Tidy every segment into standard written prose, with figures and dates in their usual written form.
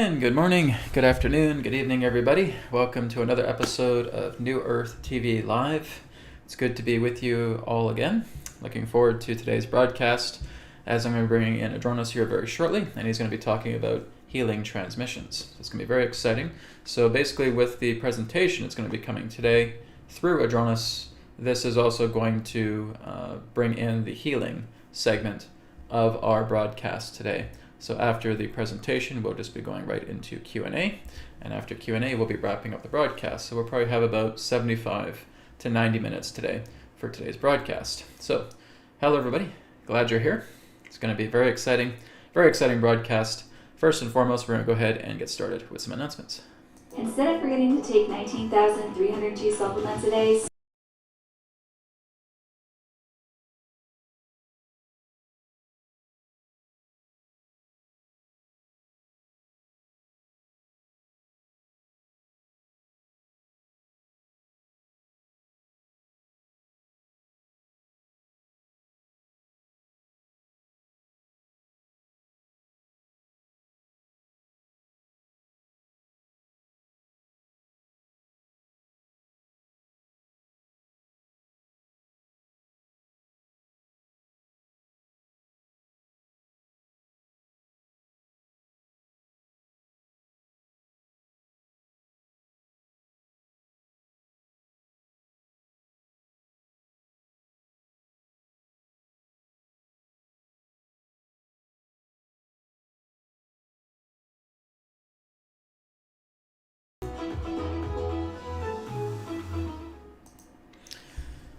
And good morning, good afternoon, good evening, everybody. Welcome to another episode of New Earth TV Live. It's good to be with you all again. Looking forward to today's broadcast, as I'm going to be bringing in Adronis here very shortly, and he's going to be talking about healing transmissions. So it's going to be very exciting. So basically with the presentation it's going to be coming today through Adronis, this is also going to bring in the healing segment of our broadcast today. So after the presentation, we'll just be going right into Q&A, and after Q&A, we'll be wrapping up the broadcast. So we'll probably have about 75 to 90 minutes today for today's broadcast. So, hello everybody, glad you're here. It's going to be a very exciting broadcast. First and foremost, we're going to go ahead and get started with some announcements. Instead of forgetting to take 19,302 supplements a day,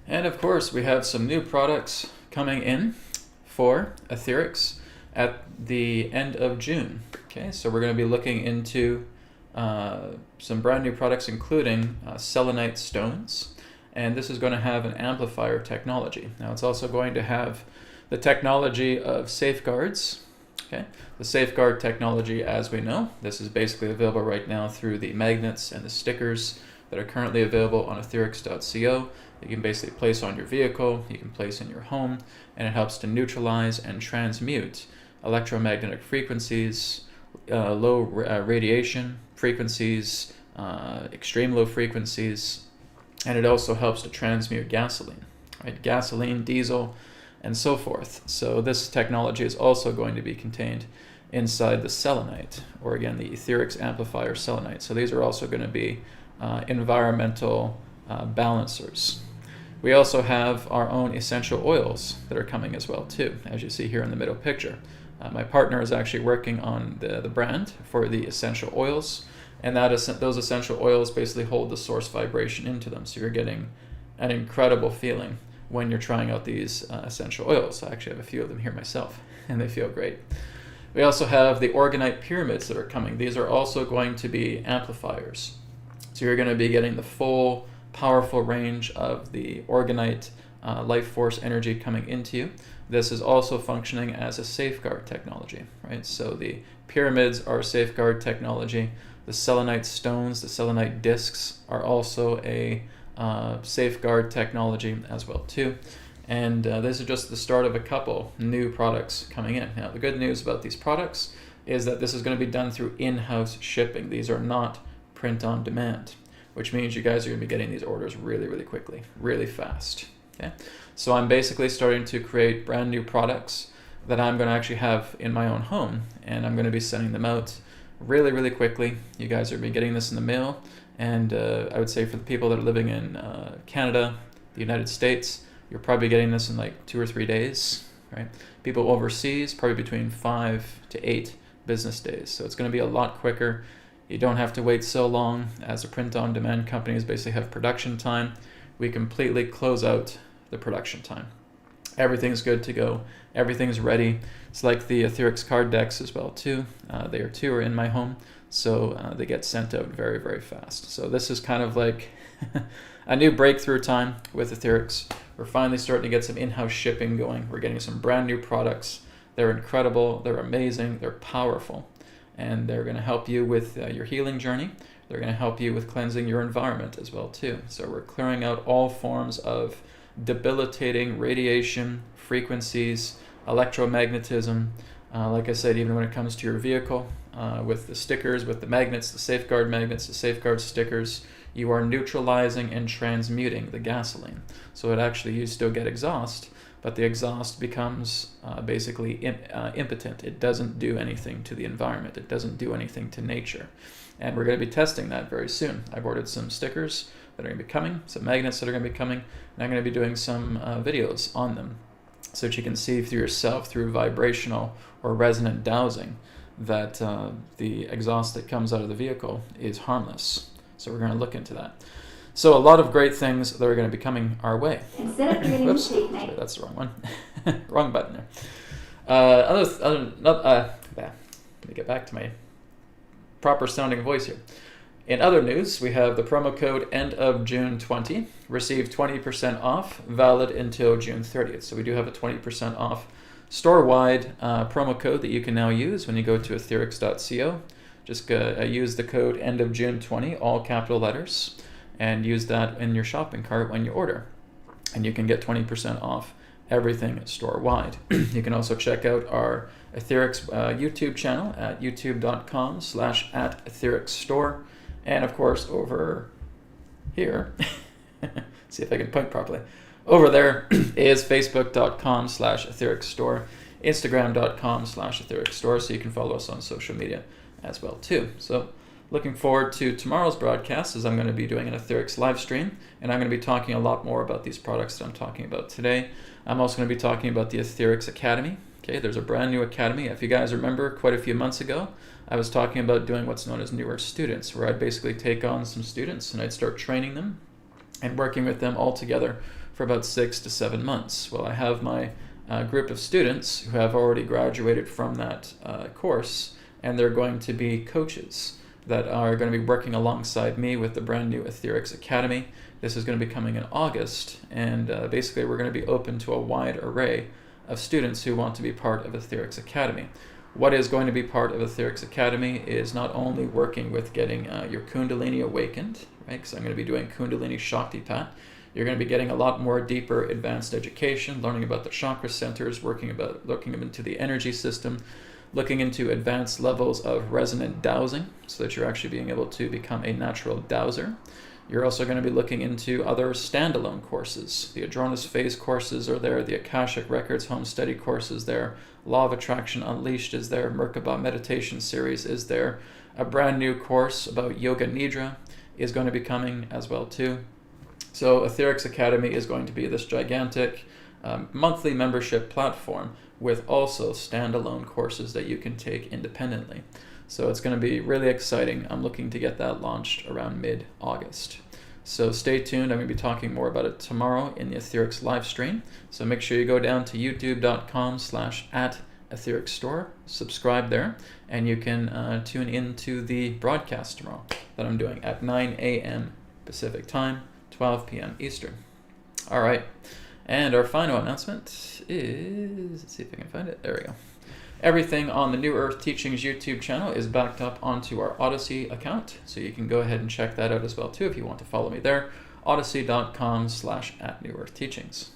And of course, we have some new products coming in for AetherX at the end of June. Okay, so we're going to be looking into some brand new products, including selenite stones, and this is going to have an amplifier technology. Now, it's also going to have the technology of safeguards. Okay, the safeguard technology, as we know, this is basically available right now through the magnets and the stickers that are currently available on AetherX.co. You can basically place on your vehicle, you can place in your home, and it helps to neutralize and transmute electromagnetic frequencies, low radiation frequencies, extreme low frequencies, and it also helps to transmute gasoline, right? Gasoline, diesel, and so forth. So this technology is also going to be contained inside the selenite, or again, the AetherX amplifier selenite. So these are also going to be environmental balancers. We also have our own essential oils that are coming as well too, as you see here in the middle picture. My partner is actually working on the brand for the essential oils, and those essential oils basically hold the source vibration into them, so you're getting an incredible feeling when you're trying out these essential oils. I actually have a few of them here myself, and they feel great. We also have the orgonite pyramids that are coming. These are also going to be amplifiers. So you're going to be getting the full powerful range of the orgonite life force energy coming into you. This is also functioning as a safeguard technology, right? So the pyramids are safeguard technology. The selenite stones, the selenite discs are also a safeguard technology as well too. And this is just the start of a couple new products coming in. Now, the good news about these products is that this is going to be done through in-house shipping. These are not print on demand, which means you guys are going to be getting these orders really quickly, really fast. Okay, so I'm basically starting to create brand new products that I'm going to actually have in my own home, and I'm going to be sending them out really quickly. You guys are going to be getting this in the mail, and I would say for the people that are living in Canada, the United States, you're probably getting this in like 2 or 3 days, right? People overseas, probably between 5 to 8 business days. So it's going to be a lot quicker. You don't have to wait so long. As the print-on-demand companies basically have production time, we completely close out the production time. Everything's good to go. Everything's ready. It's like the AetherX card decks as well too. They are in my home, so they get sent out very fast. So this is kind of like a new breakthrough time with AetherX. We're finally starting to get some in-house shipping going. We're getting some brand new products. They're incredible. They're amazing. They're powerful. And they're going to help you with your healing journey. They're going to help you with cleansing your environment as well too. So we're clearing out all forms of debilitating radiation, frequencies, electromagnetism, Like I said, even when it comes to your vehicle, with the stickers, with the magnets, the safeguard stickers, you are neutralizing and transmuting the gasoline. So it actually, you still get exhaust, but the exhaust becomes basically impotent. It doesn't do anything to the environment. It doesn't do anything to nature. And we're going to be testing that very soon. I've ordered some stickers that are going to be coming, some magnets that are going to be coming, and I'm going to be doing some videos on them so that you can see for yourself through vibrational or resonant dowsing that the exhaust that comes out of the vehicle is harmless. So we're going to look into that. So a lot of great things that are going to be coming our way. Instead of creating Whoops, sorry, that's the wrong one. Wrong button there. Let me get back to my proper sounding voice here. In other news, we have the promo code end of June 20. Receive 20% off, valid until June 30th. So we do have a 20% off store-wide promo code that you can now use when you go to AetherX.co. Just use the code end of June 20, all capital letters, and use that in your shopping cart when you order. And you can get 20% off everything store-wide. You can also check out our AetherX YouTube channel at youtube.com/@AetherXstore. And of course, over here, see if I can point properly. Over there is facebook.com/AetherXstore, instagram.com/AetherXstore, so you can follow us on social media as well too. So looking forward to tomorrow's broadcast, as I'm going to be doing an AetherX live stream, and I'm going to be talking a lot more about these products that I'm talking about today. I'm also going to be talking about the AetherX Academy. Okay, there's a brand new academy. If you guys remember, quite a few months ago, I was talking about doing what's known as newer students, where I'd basically take on some students and I'd start training them and working with them all together for about 6 to 7 months. Well, I have my group of students who have already graduated from that course, and they're going to be coaches that are going to be working alongside me with the brand new AetherX Academy. This is going to be coming in August, and basically we're going to be open to a wide array of students who want to be part of AetherX Academy. What is going to be part of AetherX Academy is not only working with getting your Kundalini awakened, right? Because I'm going to be doing Kundalini Shaktipat. You're going to be getting a lot more deeper advanced education, learning about the chakra centers, looking into the energy system, looking into advanced levels of resonant dowsing so that you're actually being able to become a natural dowser. You're also going to be looking into other standalone courses. The Adronis phase courses are there, the Akashic Records Home Study course is there, Law of Attraction Unleashed is there, Merkaba Meditation Series is there, a brand new course about Yoga Nidra is going to be coming as well too. So AetherX Academy is going to be this gigantic monthly membership platform with also standalone courses that you can take independently. So it's going to be really exciting. I'm looking to get that launched around mid-August. So stay tuned. I'm going to be talking more about it tomorrow in the AetherX live stream. So make sure you go down to youtube.com/@AetherXstore, subscribe there, and you can tune into the broadcast tomorrow that I'm doing at 9 a.m. Pacific time, 12 p.m. Eastern. All right. And our final announcement is, let's see if I can find it. There we go. Everything on the New Earth Teachings YouTube channel is backed up onto our Odyssey account, so you can go ahead and check that out as well too if you want to follow me there. Odyssey.com/@NewEarthTeachings.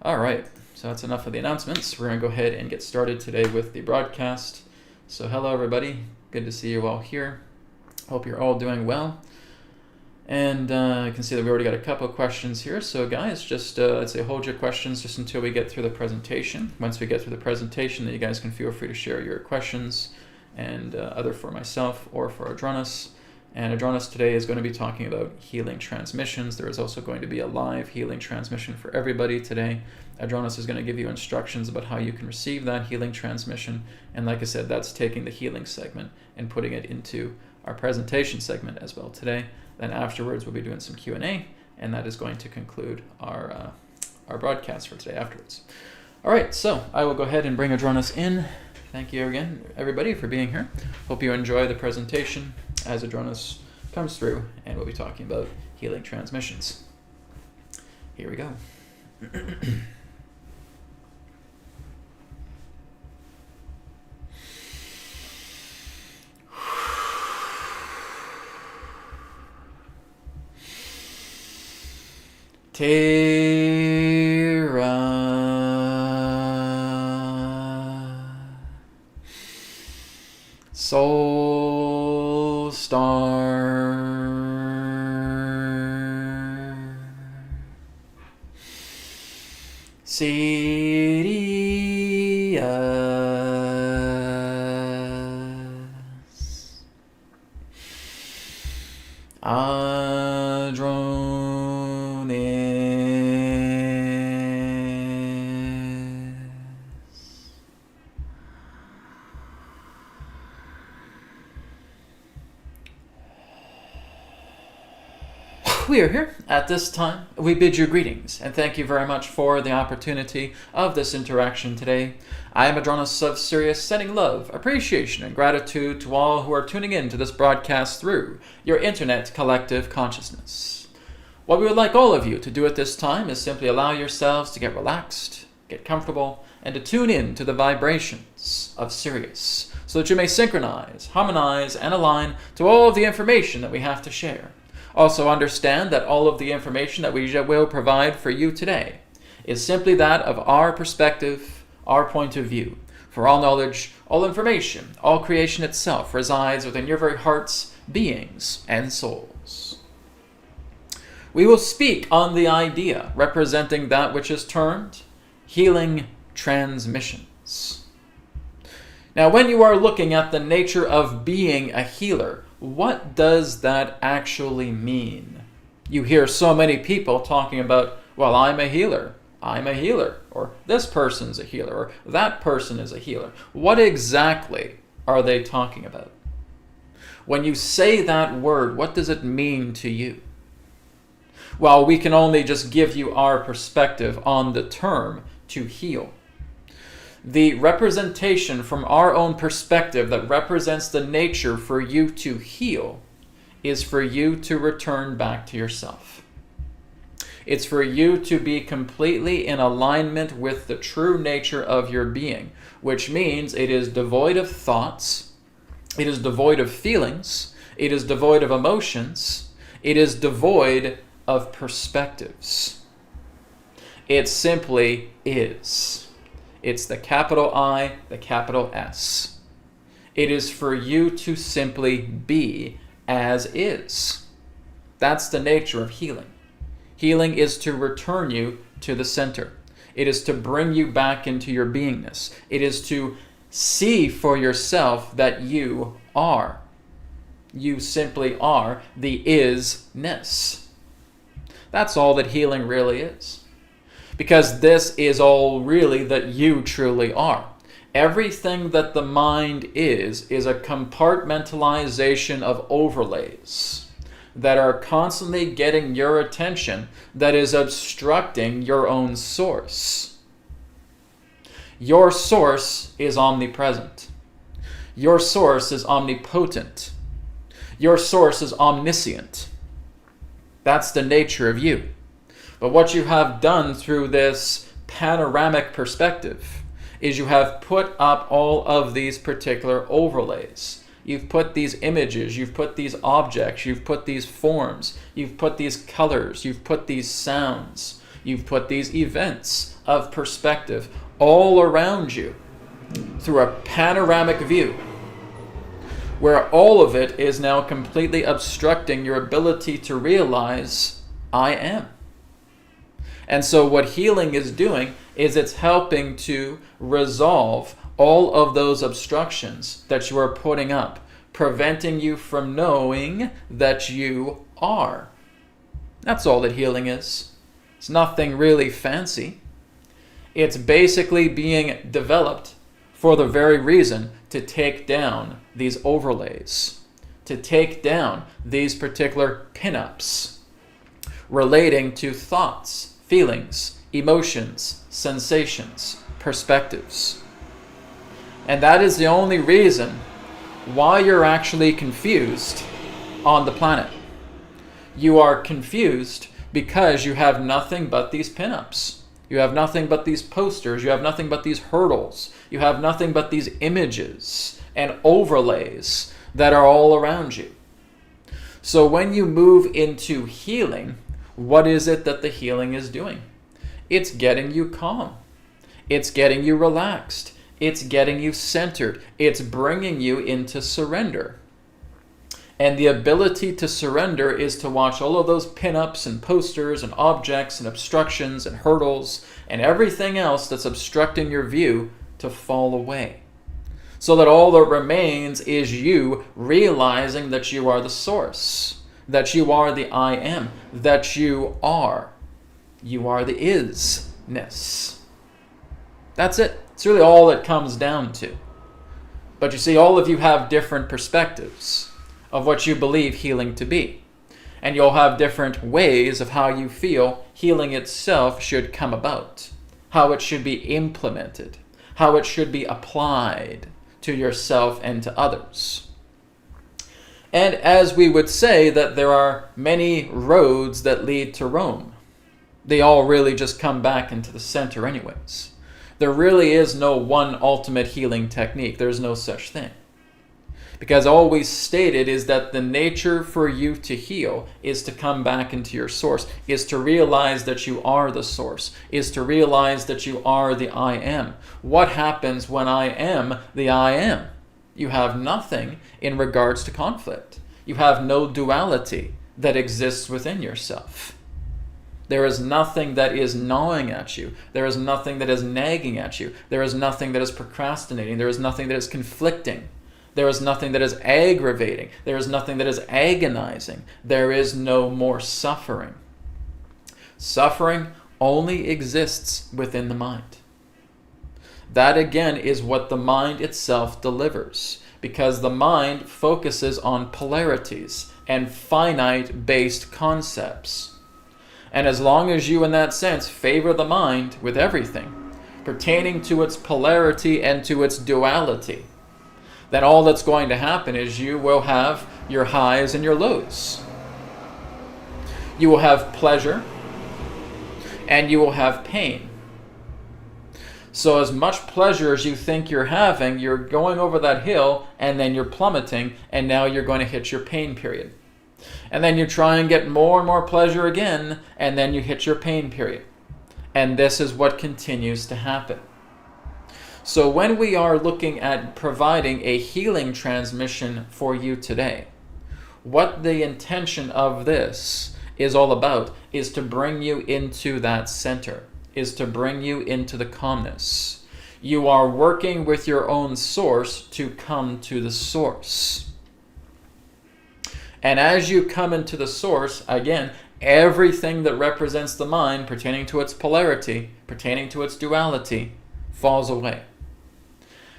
All right, so that's enough of the announcements. We're going to go ahead and get started today with the broadcast. So hello everybody, good to see you all here. Hope you're all doing well. And you can see that we already got a couple of questions here. So guys, just I'd say hold your questions just until we get through the presentation. Once we get through the presentation, then you guys can feel free to share your questions, and either for myself or for Adronis. And Adronis today is going to be talking about healing transmissions. There is also going to be a live healing transmission for everybody today. Adronis is going to give you instructions about how you can receive that healing transmission. And like I said, that's taking the healing segment and putting it into our presentation segment as well today. Then afterwards, we'll be doing some Q&A, and that is going to conclude our broadcast for today afterwards. All right, so I will go ahead and bring Adronis in. Thank you again, everybody, for being here. Hope you enjoy the presentation as Adronis comes through, and we'll be talking about healing transmissions. Here we go. Tera star. Sirius. Adronis. We are here at this time. We bid you greetings and thank you very much for the opportunity of this interaction today. I am Adronis of Sirius, sending love, appreciation, and gratitude to all who are tuning in to this broadcast through your internet collective consciousness. What we would like all of you to do at this time is simply allow yourselves to get relaxed, get comfortable, and to tune in to the vibrations of Sirius so that you may synchronize, harmonize, and align to all of the information that we have to share. Also understand that all of the information that we will provide for you today is simply that of our perspective, our point of view. For all knowledge, all information, all creation itself resides within your very hearts, beings, and souls. We will speak on the idea representing that which is termed healing transmissions. Now, when you are looking at the nature of being a healer, what does that actually mean? You hear so many people talking about, well, I'm a healer, or this person's a healer, or that person is a healer. What exactly are they talking about? When you say that word, what does it mean to you? Well, we can only just give you our perspective on the term to heal. The representation from our own perspective that represents the nature for you to heal is for you to return back to yourself. It's for you to be completely in alignment with the true nature of your being, which means it is devoid of thoughts, it is devoid of feelings, it is devoid of emotions, it is devoid of perspectives. It simply is. It's the capital I, the capital S. It is for you to simply be as is. That's the nature of healing. Healing is to return you to the center. It is to bring you back into your beingness. It is to see for yourself that you are. You simply are the isness. That's all that healing really is. Because this is all really that you truly are. Everything that the mind is a compartmentalization of overlays that are constantly getting your attention, that is obstructing your own source. Your source is omnipresent. Your source is omnipotent. Your source is omniscient. That's the nature of you. But what you have done through this panoramic perspective is you have put up all of these particular overlays. You've put these images, you've put these objects, you've put these forms, you've put these colors, you've put these sounds, you've put these events of perspective all around you through a panoramic view, where all of it is now completely obstructing your ability to realize, I am. And so what healing is doing is it's helping to resolve all of those obstructions that you are putting up, preventing you from knowing that you are. That's all that healing is. It's nothing really fancy. It's basically being developed for the very reason to take down these overlays, to take down these particular pinups relating to thoughts, feelings, emotions, sensations, perspectives. And that is the only reason why you're actually confused on the planet. You are confused because you have nothing but these pinups. You have nothing but these posters. You have nothing but these hurdles. You have nothing but these images and overlays that are all around you. So when you move into healing, what is it that the healing is doing? It's getting you calm. It's getting you relaxed. It's getting you centered. It's bringing you into surrender. And the ability to surrender is to watch all of those pinups and posters and objects and obstructions and hurdles and everything else that's obstructing your view to fall away. So that all that remains is you realizing that you are the source, that you are the I am, that you are. You are the isness. That's it. It's really all it comes down to. But you see, all of you have different perspectives of what you believe healing to be. And you'll have different ways of how you feel healing itself should come about, how it should be implemented, how it should be applied to yourself and to others. And as we would say that there are many roads that lead to Rome, they all really just come back into the center anyways. There really is no one ultimate healing technique. There's no such thing. Because all we stated is that the nature for you to heal is to come back into your source, is to realize that you are the source, is to realize that you are the I am. What happens when I am the I am? You have nothing in regards to conflict. You have no duality that exists within yourself. There is nothing that is gnawing at you. There is nothing that is nagging at you. There is nothing that is procrastinating. There is nothing that is conflicting. There is nothing that is aggravating. There is nothing that is agonizing. There is no more suffering. Suffering only exists within the mind. That again is what the mind itself delivers, because the mind focuses on polarities and finite-based concepts. And as long as you, in that sense, favor the mind with everything pertaining to its polarity and to its duality, then all that's going to happen is you will have your highs and your lows. You will have pleasure and you will have pain. So as much pleasure as you think you're having, you're going over that hill and then you're plummeting, and now you're going to hit your pain period. And then you try and get more and more pleasure again, and then you hit your pain period. And this is what continues to happen. So when we are looking at providing a healing transmission for you today, what the intention of this is all about is to bring you into that center, is to bring you into the calmness. You are working with your own source to come to the source. And as you come into the source, again, everything that represents the mind pertaining to its polarity, pertaining to its duality, falls away.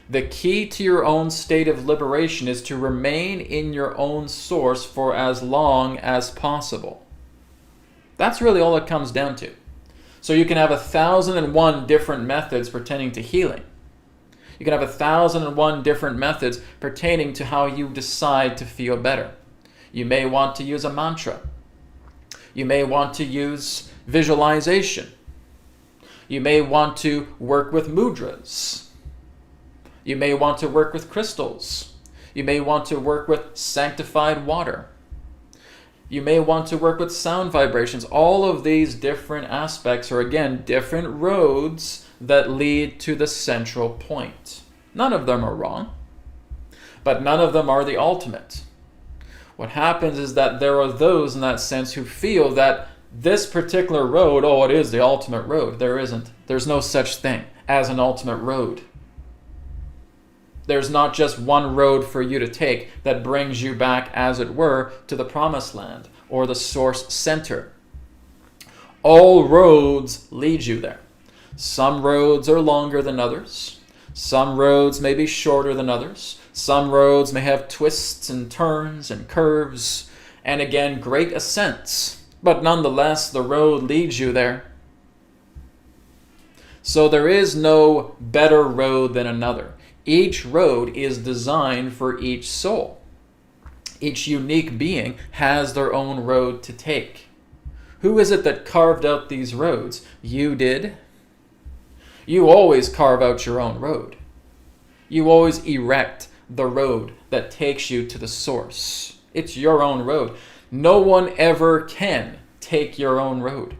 The key to your own state of liberation is to remain in your own source for as long as possible. That's really all it comes down to. So you can have 1,001 different methods pertaining to healing. You can have 1,001 different methods pertaining to how you decide to feel better. You may want to use a mantra. You may want to use visualization. You may want to work with mudras. You may want to work with crystals. You may want to work with sanctified water. You may want to work with sound vibrations. All of these different aspects are, again, different roads that lead to the central point. None of them are wrong, but none of them are the ultimate. What happens is that there are those in that sense who feel that this particular road, oh, it is the ultimate road. There isn't. There's no such thing as an ultimate road. There's not just one road for you to take that brings you back, as it were, to the promised land or the source center. All roads lead you there. Some roads are longer than others. Some roads may be shorter than others. Some roads may have twists and turns and curves, and again, great ascents. But nonetheless, the road leads you there. So there is no better road than another. Each road is designed for each soul. Each unique being has their own road to take. Who is it that carved out these roads? You did. You always carve out your own road. You always erect the road that takes you to the source. It's your own road. No one ever can take your own road.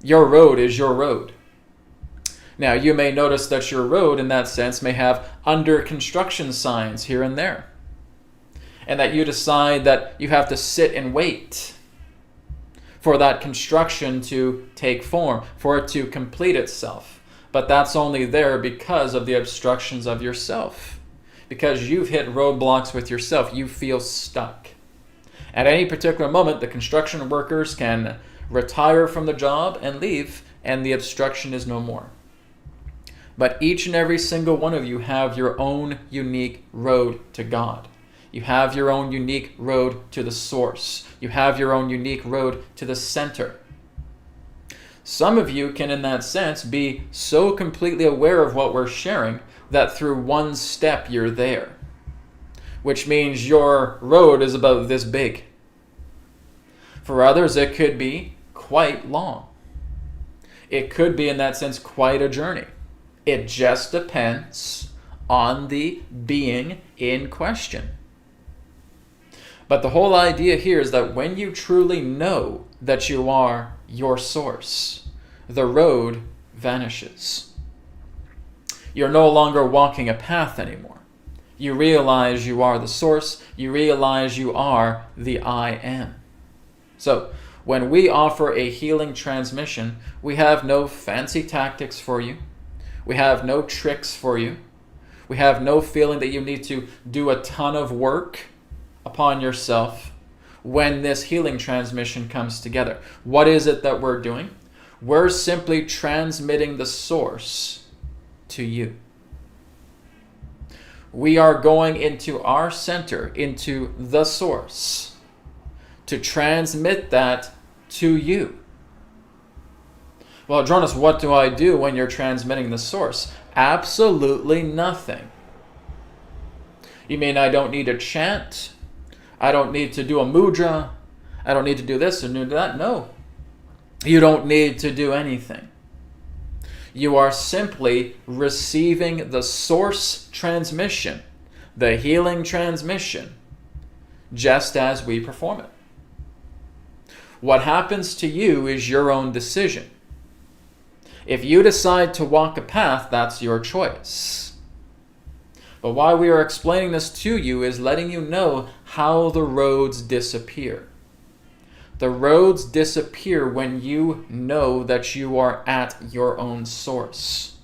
Your road is your road. Now, you may notice that your road, in that sense, may have under construction signs here and there. and that you decide that you have to sit and wait for that construction to take form, for it to complete itself. But that's only there because of the obstructions of yourself. Because you've hit roadblocks with yourself. You feel stuck. At any particular moment, the construction workers can retire from the job and leave, and the obstruction is no more. But each and every single one of you have your own unique road to God. You have your own unique road to the source. You have your own unique road to the center. Some of you can, in that sense, be so completely aware of what we're sharing that through one step you're there, which means your road is about this big. For others, it could be quite long. It could be, in that sense, quite a journey. It just depends on the being in question. But the whole idea here is that when you truly know that you are your source, the road vanishes. You're no longer walking a path anymore. You realize you are the source. You realize you are the I am. So, when we offer a healing transmission, we have no fancy tactics for you. We have no tricks for you. We have no feeling that you need to do a ton of work upon yourself when this healing transmission comes together. What is it that we're doing? We're simply transmitting the source to you. We are going into our center, into the source, to transmit that to you. Well, Adronis, what do I do when you're transmitting the source? Absolutely nothing. You mean I don't need to chant? I don't need to do a mudra? I don't need to do this or do that? No. You don't need to do anything. You are simply receiving the source transmission, the healing transmission, just as we perform it. What happens to you is your own decision. If you decide to walk a path, that's your choice. But why we are explaining this to you is letting you know how the roads disappear. The roads disappear when you know that you are at your own source.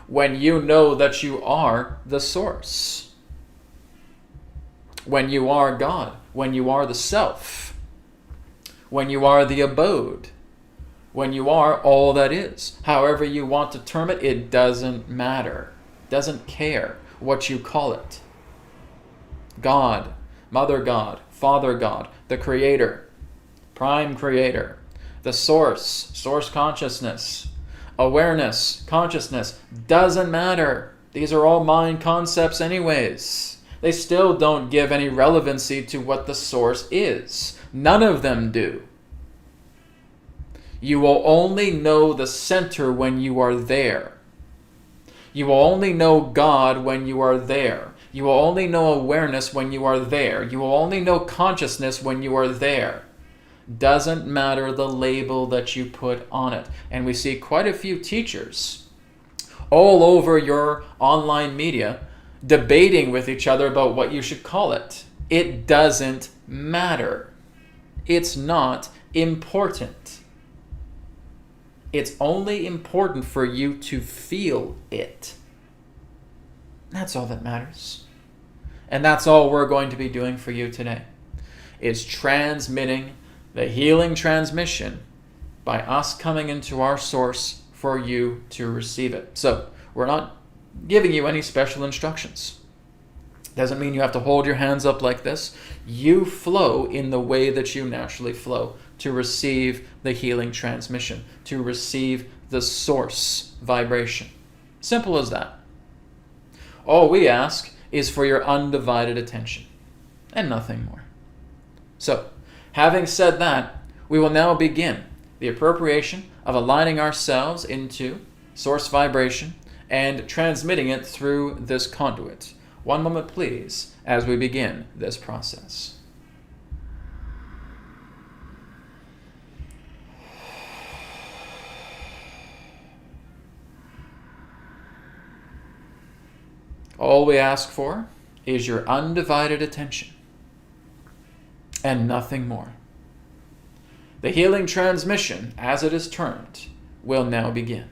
When you know that you are the source. When you are God. When you are the self. When you are the abode. When you are all that is. However you want to term it, it doesn't matter. Doesn't care what you call it. God, Mother God, Father God, the Creator, Prime Creator, the Source, Source Consciousness, Awareness, Consciousness, doesn't matter. These are all mind concepts anyways. They still don't give any relevancy to what the Source is. None of them do. You will only know the center when you are there. You will only know God when you are there. You will only know awareness when you are there. You will only know consciousness when you are there. Doesn't matter the label that you put on it. And we see quite a few teachers all over your online media debating with each other about what you should call it. It doesn't matter. It's not important. It's only important for you to feel it. That's all that matters. And that's all we're going to be doing for you today, is transmitting the healing transmission by us coming into our source for you to receive it. So we're not giving you any special instructions. Doesn't mean you have to hold your hands up like this. You flow in the way that you naturally flow to receive the healing transmission, to receive the source vibration. Simple as that. All we ask is for your undivided attention and nothing more. So, having said that, we will now begin the appropriation of aligning ourselves into source vibration and transmitting it through this conduit. One moment, please, as we begin this process. All we ask for is your undivided attention and nothing more. The healing transmission, as it is termed, will now begin.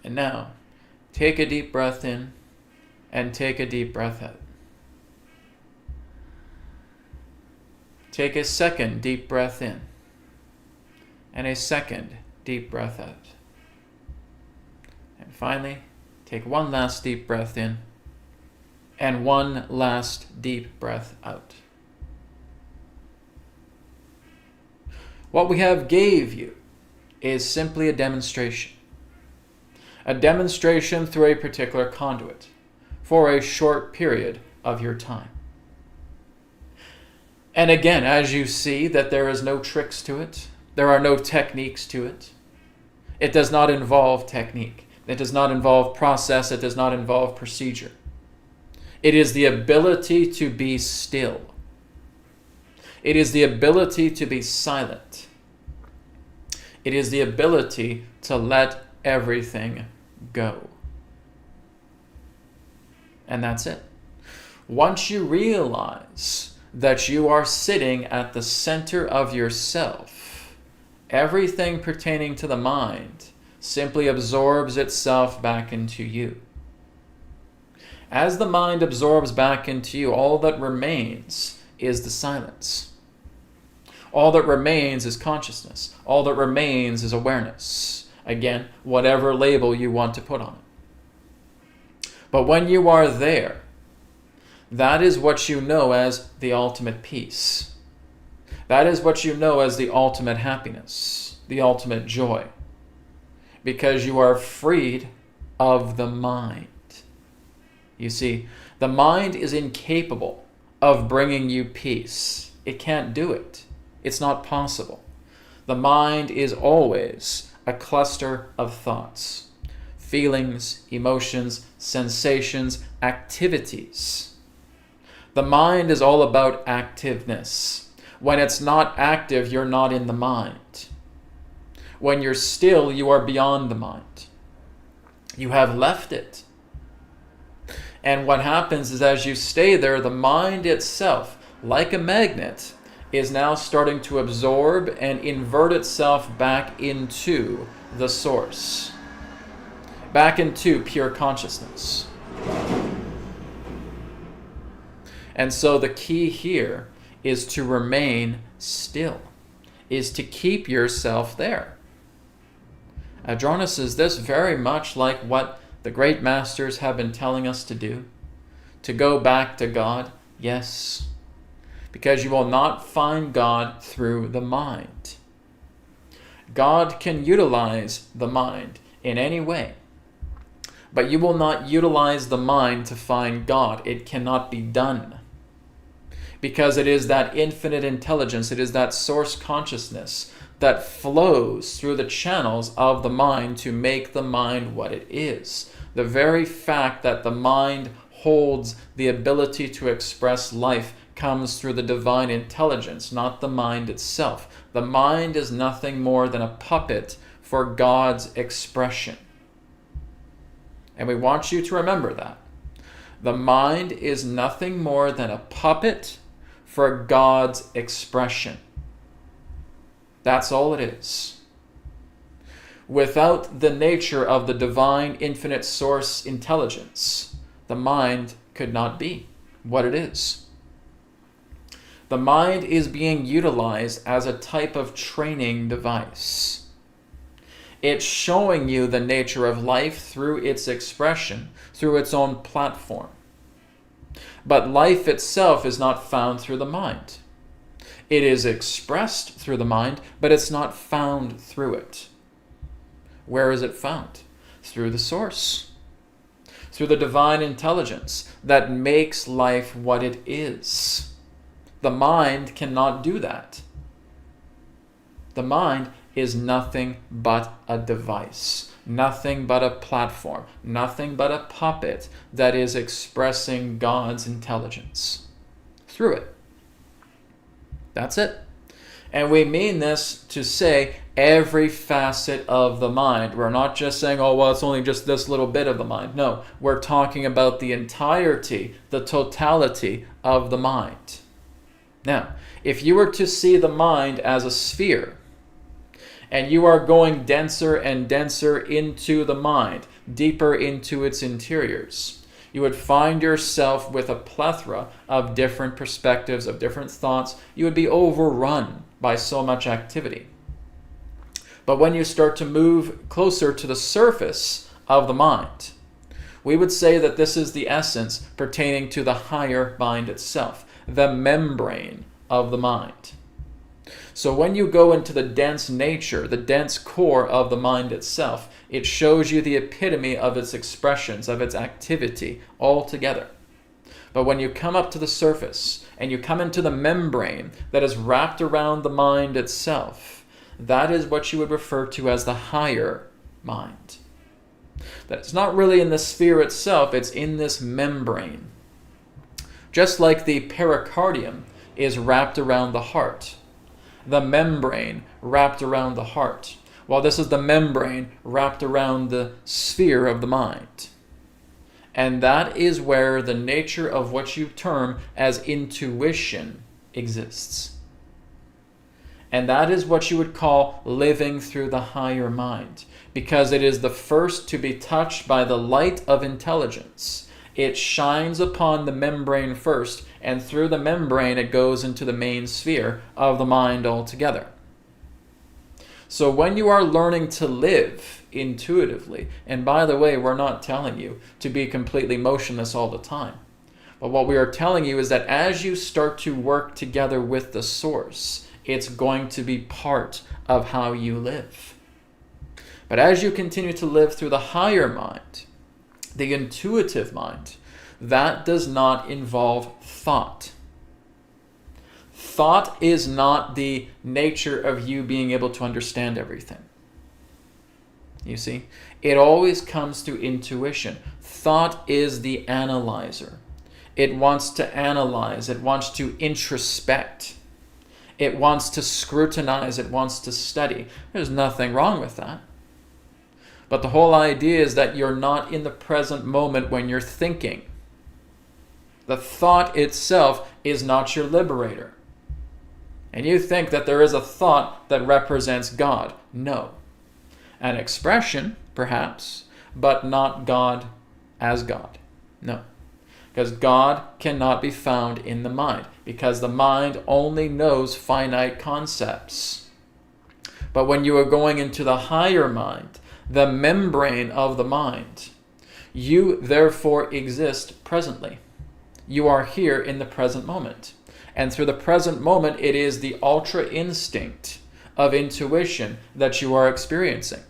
And now, take a deep breath in and take a deep breath out. Take a second deep breath in and a second deep breath out. And finally, take one last deep breath in and one last deep breath out. What we have gave you is simply a demonstration. A demonstration through a particular conduit for a short period of your time. And again, as you see that there is no tricks to it, there are no techniques to it. It does not involve technique. It does not involve process. It does not involve procedure. It is the ability to be still. It is the ability to be silent. It is the ability to let everything go. And that's it. Once you realize that you are sitting at the center of yourself, everything pertaining to the mind simply absorbs itself back into you. As the mind absorbs back into you, all that remains is the silence. All that remains is consciousness. All that remains is awareness. Again, whatever label you want to put on it. But when you are there, that is what you know as the ultimate peace. That is what you know as the ultimate happiness, the ultimate joy. Because you are freed of the mind. You see, the mind is incapable of bringing you peace. It can't do it. It's not possible. The mind is always a cluster of thoughts, feelings, emotions, sensations, activities. The mind is all about activeness. When it's not active, you're not in the mind. When you're still, you are beyond the mind. You have left it. And what happens is as you stay there, the mind itself, like a magnet, is now starting to absorb and invert itself back into the source, back into pure consciousness. And so the key here is to remain still, is to keep yourself there. Adronis, is this very much like what the great masters have been telling us to do? To go back to God? Yes. Because you will not find God through the mind. God can utilize the mind in any way, but you will not utilize the mind to find God. It cannot be done. Because it is that infinite intelligence, it is that source consciousness that flows through the channels of the mind to make the mind what it is. The very fact that the mind holds the ability to express life comes through the divine intelligence, not the mind itself. The mind is nothing more than a puppet for God's expression. And we want you to remember that. The mind is nothing more than a puppet for God's expression. That's all it is. Without the nature of the divine infinite source intelligence, the mind could not be what it is. The mind is being utilized as a type of training device. It's showing you the nature of life through its expression, through its own platform. But life itself is not found through the mind. It is expressed through the mind, but it's not found through it. Where is it found? Through the source. Through the divine intelligence that makes life what it is. The mind cannot do that. The mind is nothing but a device, nothing but a platform, nothing but a puppet that is expressing God's intelligence through it. That's it. And we mean this to say every facet of the mind. We're not just saying, oh, well, it's only just this little bit of the mind. No, we're talking about the entirety, the totality of the mind. Now, if you were to see the mind as a sphere, and you are going denser and denser into the mind, deeper into its interiors, you would find yourself with a plethora of different perspectives, of different thoughts. You would be overrun by so much activity. But when you start to move closer to the surface of the mind, we would say that this is the essence pertaining to the higher mind itself, the membrane of the mind. So when you go into the dense nature, the dense core of the mind itself, it shows you the epitome of its expressions, of its activity altogether. But when you come up to the surface and you come into the membrane that is wrapped around the mind itself, that is what you would refer to as the higher mind. That it's not really in the sphere itself, it's in this membrane. Just like the pericardium is wrapped around the heart, the membrane wrapped around the heart. Well, this is the membrane wrapped around the sphere of the mind. And that is where the nature of what you term as intuition exists. And that is what you would call living through the higher mind, because it is the first to be touched by the light of intelligence. it shines upon the membrane first, and through the membrane it goes into the main sphere of the mind altogether. So when you are learning to live intuitively, and by the way, we're not telling you to be completely motionless all the time, but what we are telling you is that as you start to work together with the source, it's going to be part of how you live. But as you continue to live through the higher mind, the intuitive mind, that does not involve thought. Thought is not the nature of you being able to understand everything. You see, it always comes through intuition. Thought is the analyzer. It wants to analyze. It wants to introspect. It wants to scrutinize. It wants to study. There's nothing wrong with that. But the whole idea is that you're not in the present moment when you're thinking. The thought itself is not your liberator. And you think that there is a thought that represents God. No. An expression, perhaps, but not God as God. No. Because God cannot be found in the mind, because the mind only knows finite concepts. But when you are going into the higher mind, the membrane of the mind, you therefore exist presently. You are here in the present moment. And through the present moment, it is the ultra instinct of intuition that you are experiencing.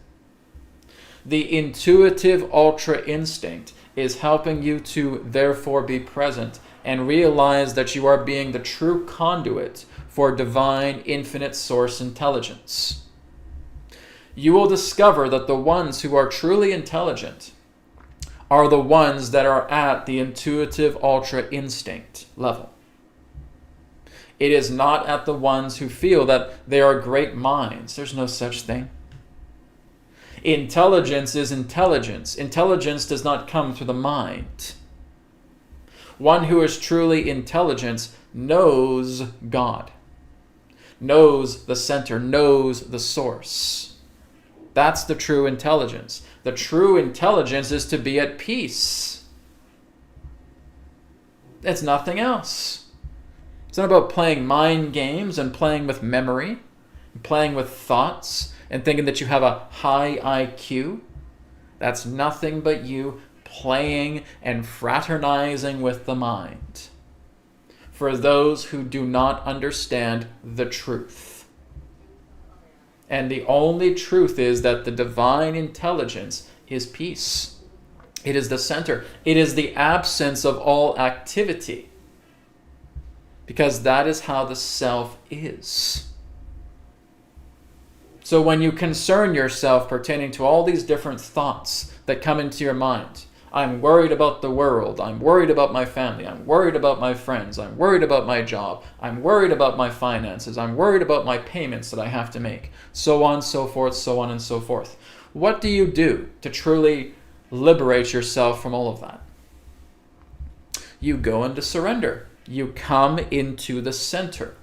The intuitive ultra instinct is helping you to therefore be present and realize that you are being the true conduit for divine infinite source intelligence. You will discover that the ones who are truly intelligent are the ones that are at the intuitive ultra instinct level. It is not at the ones who feel that they are great minds. There's no such thing. Intelligence is intelligence. Intelligence does not come through the mind. One who is truly intelligent knows God, knows the center, knows the source. That's the true intelligence. The true intelligence is to be at peace. It's nothing else. It's not about playing mind games and playing with memory, and playing with thoughts, and thinking that you have a high IQ. That's nothing but you playing and fraternizing with the mind. For those who do not understand the truth. And the only truth is that the divine intelligence is peace. It is the center. It is the absence of all activity. Because that is how the self is. So when you concern yourself pertaining to all these different thoughts that come into your mind, I'm worried about the world, I'm worried about my family, I'm worried about my friends, I'm worried about my job, I'm worried about my finances, I'm worried about my payments that I have to make, so on, so forth, so on and so forth. What do you do to truly liberate yourself from all of that? You go into surrender. You come into the center.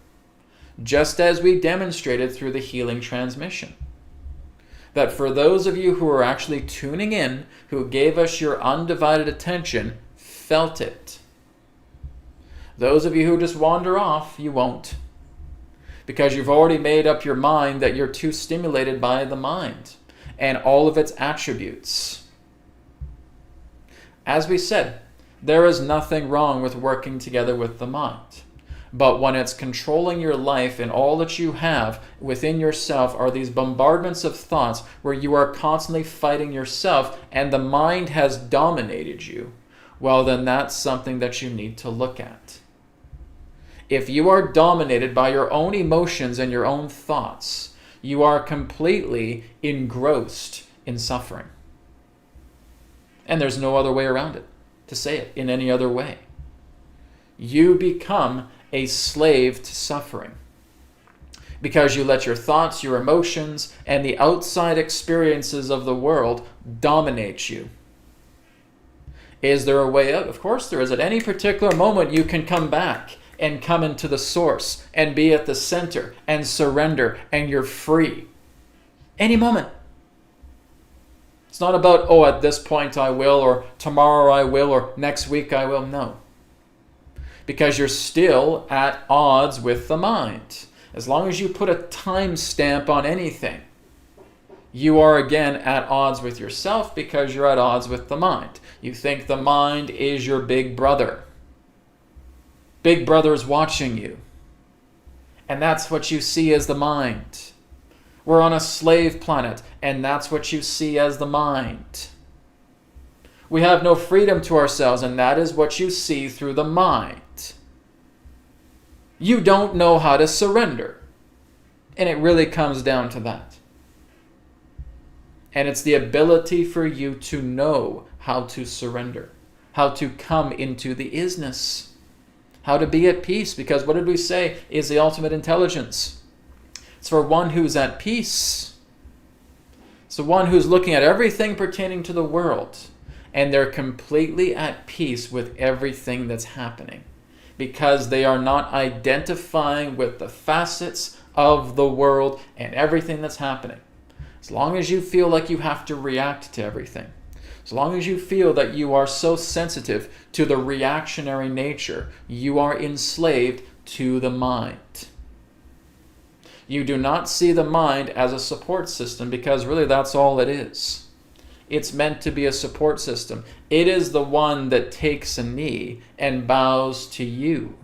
Just as we demonstrated through the healing transmission. That for those of you who are actually tuning in, who gave us your undivided attention, felt it. Those of you who just wander off, you won't. Because you've already made up your mind that you're too stimulated by the mind and all of its attributes. As we said, there is nothing wrong with working together with the mind. But when it's controlling your life and all that you have within yourself are these bombardments of thoughts where you are constantly fighting yourself and the mind has dominated you, well, then that's something that you need to look at. If you are dominated by your own emotions and your own thoughts, you are completely engrossed in suffering. And there's no other way around it, to say it in any other way. You become a slave to suffering because you let your thoughts, your emotions, and the outside experiences of the world dominate you. Is there a way out? Of course there is. At any particular moment you can come back and come into the source and be at the center and surrender and you're free. Any moment. It's not about, oh, at this point I will, or tomorrow I will, or next week I will. No. Because you're still at odds with the mind. As long as you put a time stamp on anything, you are again at odds with yourself because you're at odds with the mind. You think the mind is your big brother. Big brother is watching you. And that's what you see as the mind. We're on a slave planet, and that's what you see as the mind. We have no freedom to ourselves, and that is what you see through the mind. You don't know how to surrender. And it really comes down to that. And it's the ability for you to know how to surrender, how to come into the isness, how to be at peace. Because what did we say is the ultimate intelligence? It's for one who's at peace. It's the one who's looking at everything pertaining to the world, and they're completely at peace with everything that's happening, because they are not identifying with the facets of the world and everything that's happening. As long as you feel like you have to react to everything, as long as you feel that you are so sensitive to the reactionary nature, you are enslaved to the mind. You do not see the mind as a support system, because really that's all it is. It's meant to be a support system. It is the one that takes a knee and bows to you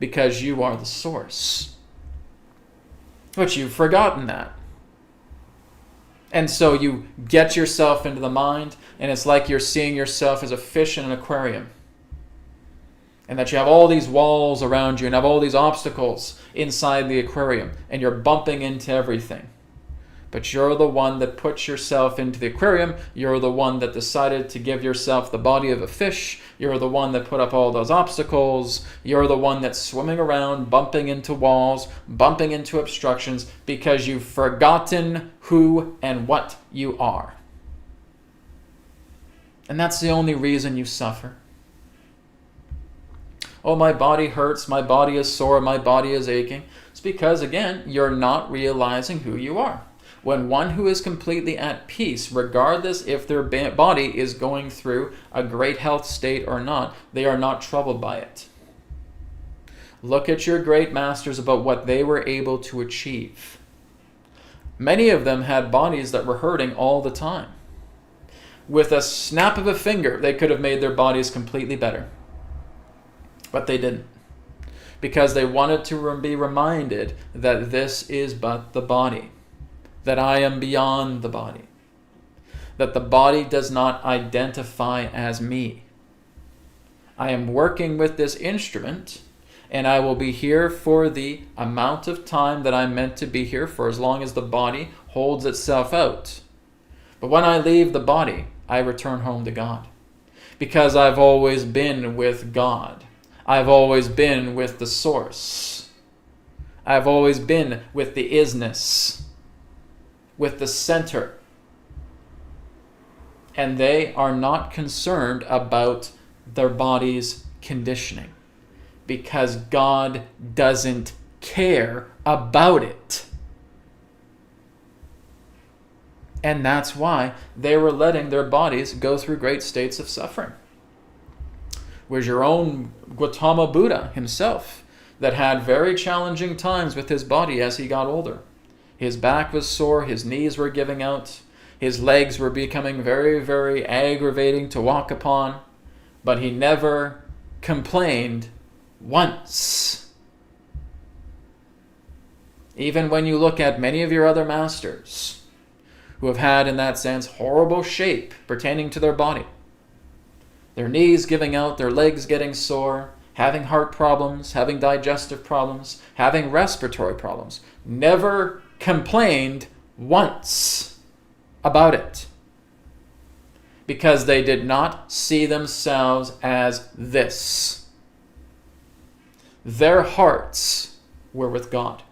because you are the source. But you've forgotten that. And so you get yourself into the mind, and it's like you're seeing yourself as a fish in an aquarium. And that you have all these walls around you and have all these obstacles inside the aquarium, and you're bumping into everything. But you're the one that puts yourself into the aquarium. You're the one that decided to give yourself the body of a fish. You're the one that put up all those obstacles. You're the one that's swimming around, bumping into walls, bumping into obstructions, because you've forgotten who and what you are. And that's the only reason you suffer. Oh, my body hurts, my body is sore, my body is aching. It's because, again, you're not realizing who you are. When one who is completely at peace, regardless if their body is going through a great health state or not, they are not troubled by it. Look at your great masters about what they were able to achieve. Many of them had bodies that were hurting all the time. With a snap of a finger, they could have made their bodies completely better. But they didn't. Because they wanted to be reminded that this is but the body. That I am beyond the body. That the body does not identify as me. I am working with this instrument, and I will be here for the amount of time that I'm meant to be here for, as long as the body holds itself out. But when I leave the body, I return home to God. Because I've always been with God. I've always been with the source. I've always been with the isness, with the center. And they are not concerned about their body's conditioning, because God doesn't care about it. And that's why they were letting their bodies go through great states of suffering. Was your own Gautama Buddha himself that had very challenging times with his body as he got older. His back was sore, his knees were giving out, his legs were becoming very, very aggravating to walk upon, but he never complained once. Even when you look at many of your other masters who have had, in that sense, horrible shape pertaining to their body, their knees giving out, their legs getting sore, having heart problems, having digestive problems, having respiratory problems, never complained once about it, because they did not see themselves as this. Their hearts were with God.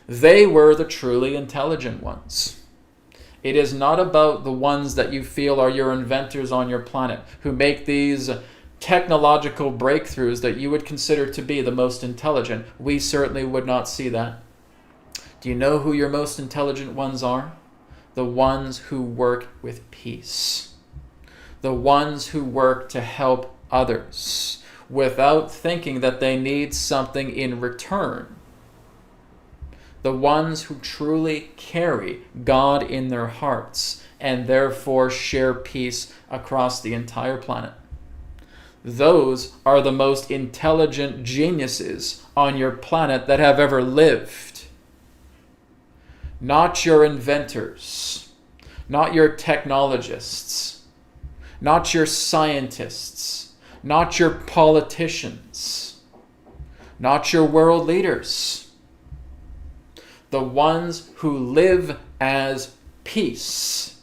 They were the truly intelligent ones. It is not about the ones that you feel are your inventors on your planet, who make these technological breakthroughs that you would consider to be the most intelligent. We certainly would not see that. Do you know who your most intelligent ones are? the ones who work with peace, the ones who work to help others without thinking that they need something in return, the ones who truly carry God in their hearts and therefore share peace across the entire planet. Those are the most intelligent geniuses on your planet that have ever lived. Not your inventors, not your technologists, not your scientists, not your politicians, not your world leaders. The ones who live as peace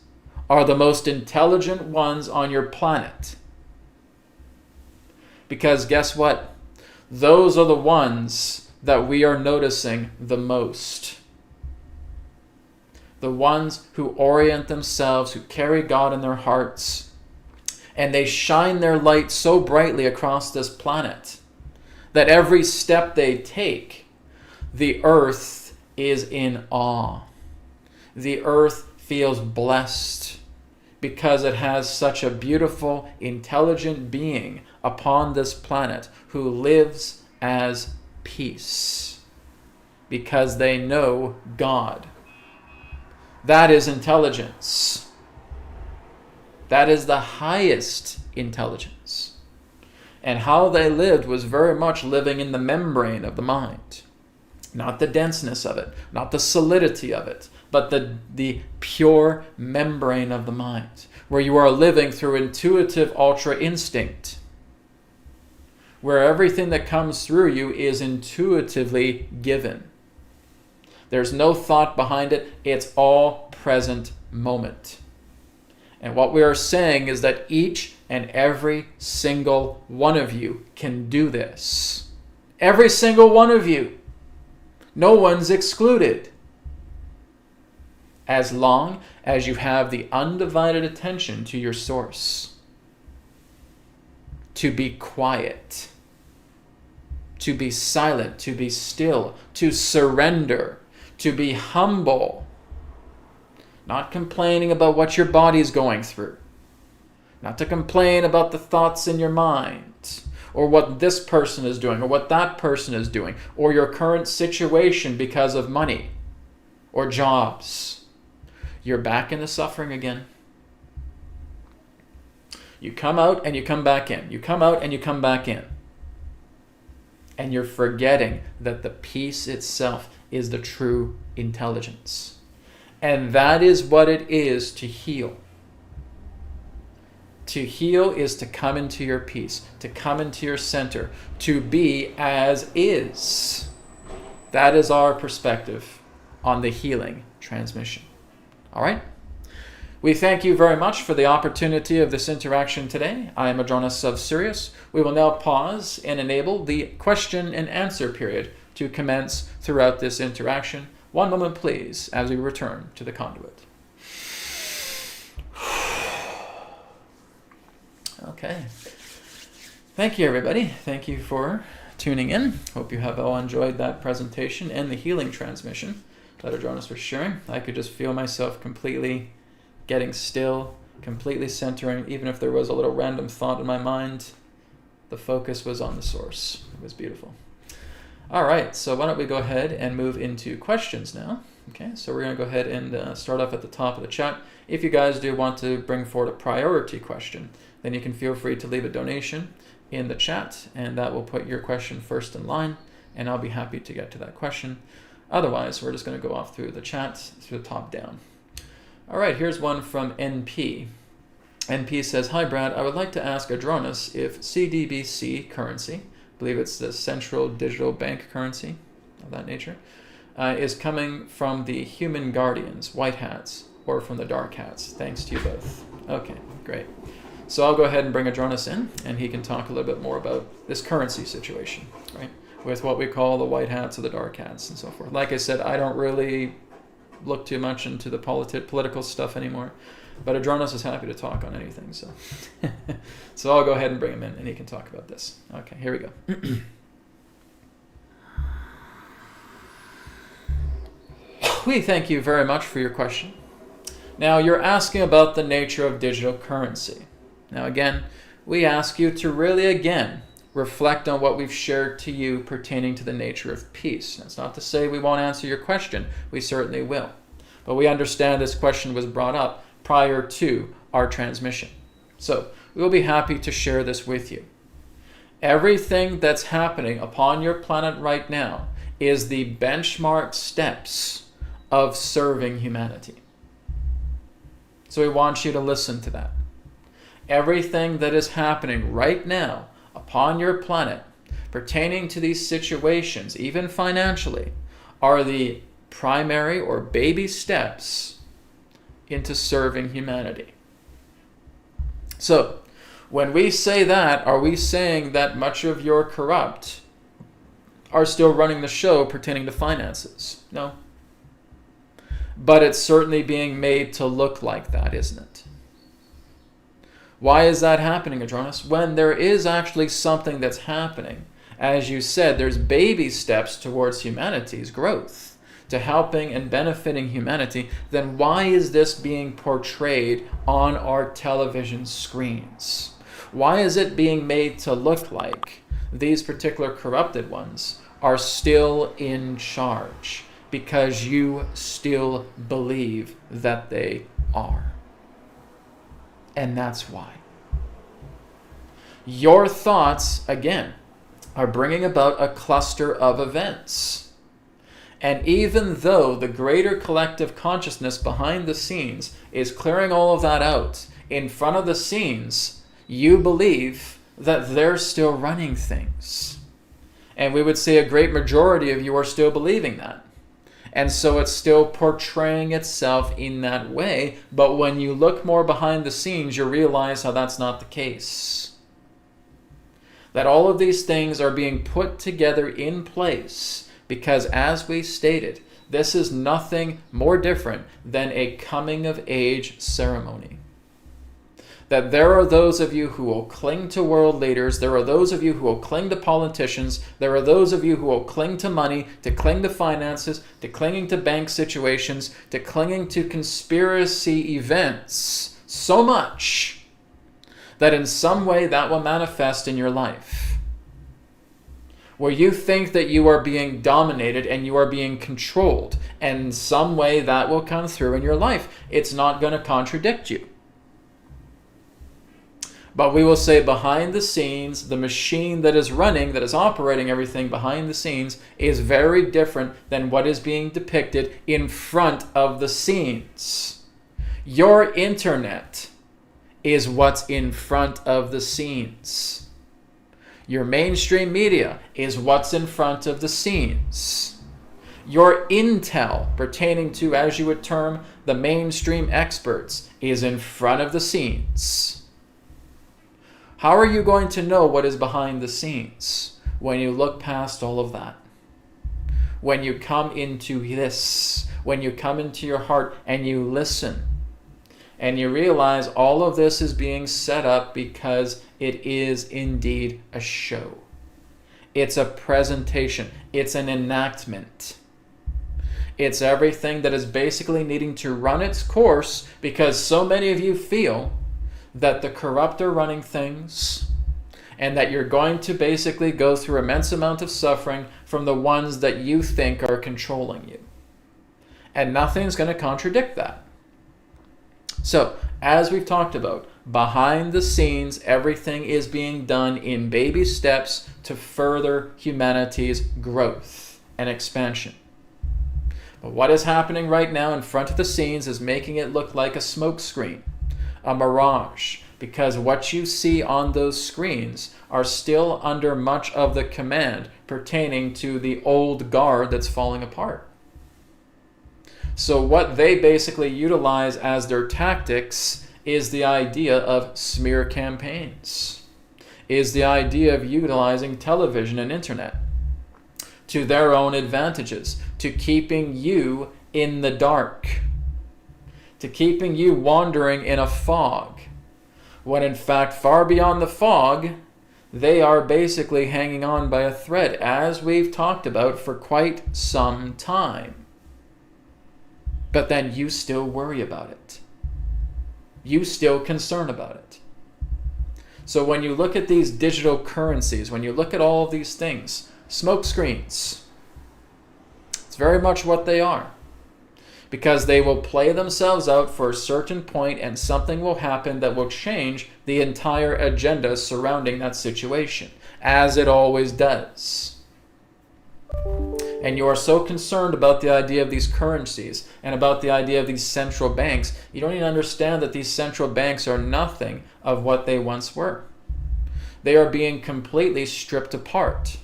are the most intelligent ones on your planet. Because guess what? Those are the ones that we are noticing the most. The ones who orient themselves, who carry God in their hearts, and they shine their light so brightly across this planet that every step they take, the earth is in awe. The earth feels blessed because it has such a beautiful, intelligent being upon this planet who lives as peace because they know God. That is intelligence. That is the highest intelligence. And how they lived was very much living in the membrane of the mind. Not the denseness of it, not the solidity of it, but the pure membrane of the mind, where you are living through intuitive ultra instinct, where everything that comes through you is intuitively given. There's no thought behind it. It's all present moment. And what we are saying is that each and every single one of you can do this. Every single one of you. No one's excluded. As long as you have the undivided attention to your source. To be quiet. To be silent. To be still. To surrender. To be humble. Not complaining about what your body's going through. Not to complain about the thoughts in your mind, or what this person is doing, or what that person is doing, or your current situation because of money or jobs. You're back into suffering again. You come out and you come back in. You come out and you come back in. And you're forgetting that the peace itself is the true intelligence. And that is what it is to heal. To heal is to come into your peace, to come into your center, to be as is. That is our perspective on the healing transmission. All right? We thank you very much for the opportunity of this interaction today. I am Adronis of Sirius. We will now pause and enable the question and answer period to commence throughout this interaction. One moment, please, as we return to the conduit. Okay. Thank you, everybody. Thank you for tuning in. Hope you have all enjoyed that presentation and the healing transmission that Adronis was sharing. I could just feel myself completely getting still, completely centering. Even if there was a little random thought in my mind, the focus was on the source. It was beautiful. All right, so why don't we go ahead and move into questions now. Okay, so we're going to go ahead and start off at the top of the chat. If you guys do want to bring forward a priority question, then you can feel free to leave a donation in the chat, and that will put your question first in line, and I'll be happy to get to that question. Otherwise, we're just going to go off through the chat, through the top down. All right, here's one from NP. NP says, "Hi Brad, I would like to ask Adronis if CDBC currency, I believe it's the central digital bank currency of that nature, is coming from the human guardians, white hats, or from the dark hats. Thanks to you both." Okay, great. So I'll go ahead and bring Adronis in, and he can talk a little bit more about this currency situation, right? With what we call the white hats or the dark hats and so forth. Like I said, I don't really look too much into the political stuff anymore, but Adronis is happy to talk on anything, so. So I'll go ahead and bring him in, and he can talk about this. Okay, here we go. We thank you very much for your question. Now, you're asking about the nature of digital currency. Now, again, we ask you to really, again, reflect on what we've shared to you pertaining to the nature of peace. That's not to say we won't answer your question. We certainly will. But we understand this question was brought up prior to our transmission. So we will be happy to share this with you. Everything that's happening upon your planet right now is the benchmark steps of serving humanity. So we want you to listen to that. Everything that is happening right now upon your planet pertaining to these situations, even financially, are the primary or baby steps into serving humanity. So, when we say that, are we saying that much of your corrupt are still running the show pertaining to finances? No. But it's certainly being made to look like that, isn't it? Why is that happening, Adronis? When there is actually something that's happening, as you said, there's baby steps towards humanity's growth, to helping and benefiting humanity, then why is this being portrayed on our television screens? Why is it being made to look like these particular corrupted ones are still in charge? Because you still believe that they are. And that's why. Your thoughts, again, are bringing about a cluster of events. And even though the greater collective consciousness behind the scenes is clearing all of that out, in front of the scenes, you believe that they're still running things. And we would say a great majority of you are still believing that. And so it's still portraying itself in that way. But when you look more behind the scenes, you realize how that's not the case. That all of these things are being put together in place because, as we stated, this is nothing more different than a coming of age ceremony. That there are those of you who will cling to world leaders, there are those of you who will cling to politicians, there are those of you who will cling to money, to cling to finances, to clinging to bank situations, to clinging to conspiracy events so much that in some way that will manifest in your life. Where you think that you are being dominated and you are being controlled, and in some way that will come through in your life. It's not going to contradict you. But we will say behind the scenes, the machine that is running, that is operating everything behind the scenes, is very different than what is being depicted in front of the scenes. Your internet is what's in front of the scenes. Your mainstream media is what's in front of the scenes. Your intel pertaining to, as you would term, the mainstream experts is in front of the scenes. How are you going to know what is behind the scenes when you look past all of that? When you come into this, when you come into your heart and you listen, and you realize all of this is being set up because it is indeed a show. It's a presentation. It's an enactment. It's everything that is basically needing to run its course because so many of you feel that the corrupt are running things and that you're going to basically go through immense amount of suffering from the ones that you think are controlling you. And nothing's going to contradict that. So, as we've talked about, behind the scenes, everything is being done in baby steps to further humanity's growth and expansion. But what is happening right now in front of the scenes is making it look like a smoke screen, a mirage, because what you see on those screens are still under much of the command pertaining to the old guard that's falling apart. So what they basically utilize as their tactics is the idea of smear campaigns, is the idea of utilizing television and internet to their own advantages, to keeping you in the dark, to keeping you wandering in a fog, when in fact far beyond the fog, they are basically hanging on by a thread, as we've talked about for quite some time. But then you still worry about it. you still concern about it. So when you look at these digital currencies, when you look at all of these things, smoke screens, it's very much what they are. Because they will play themselves out for a certain point and something will happen that will change the entire agenda surrounding that situation, as it always does. And you are so concerned about the idea of these currencies and about the idea of these central banks, you don't even understand that these central banks are nothing of what they once were. They are being completely stripped apart.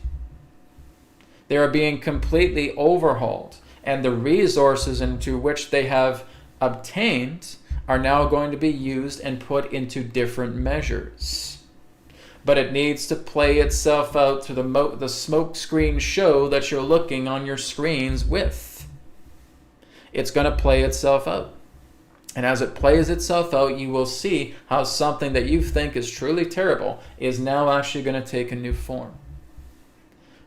They are being completely overhauled. And the resources into which they have obtained are now going to be used and put into different measures. But it needs to play itself out through the smoke screen show that you're looking on your screens with. It's going to play itself out. And as it plays itself out, you will see how something that you think is truly terrible is now actually going to take a new form.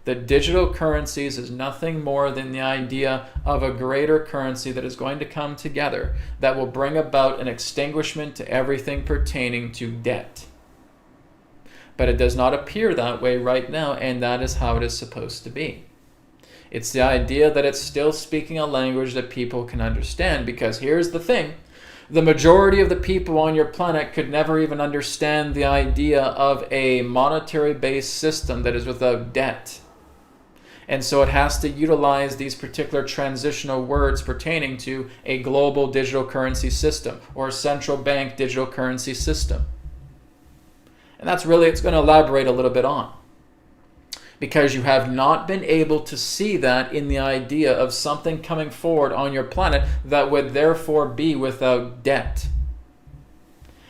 The digital currencies is nothing more than the idea of a greater currency that is going to come together that will bring about an extinguishment to everything pertaining to debt. But it does not appear that way right now, and that is how it is supposed to be. It's the idea that it's still speaking a language that people can understand, because here's the thing. The majority of the people on your planet could never even understand the idea of a monetary-based system that is without debt. And so it has to utilize these particular transitional words pertaining to a global digital currency system or a central bank digital currency system. And that's really, it's going to elaborate a little bit on. Because you have not been able to see that in the idea of something coming forward on your planet that would therefore be without debt.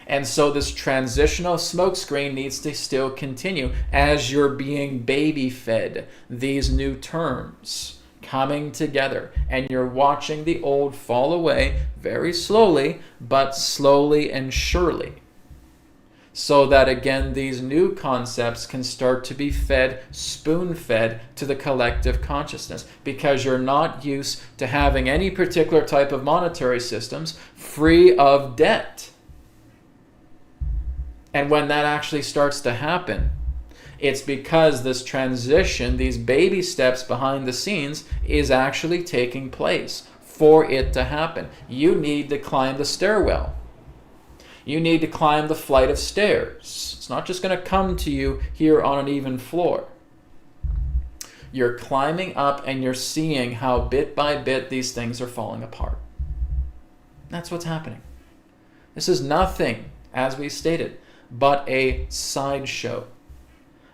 And so this transitional smokescreen needs to still continue as you're being baby-fed these new terms coming together. And you're watching the old fall away very slowly, but slowly and surely. So that, again, these new concepts can start to be fed, spoon-fed to the collective consciousness. Because you're not used to having any particular type of monetary systems free of debt. And when that actually starts to happen, it's because this transition, these baby steps behind the scenes, is actually taking place for it to happen. You need to climb the stairwell. You need to climb the flight of stairs. It's not just going to come to you here on an even floor. You're climbing up and you're seeing how bit by bit these things are falling apart. That's what's happening. This is nothing, as we stated, but a sideshow,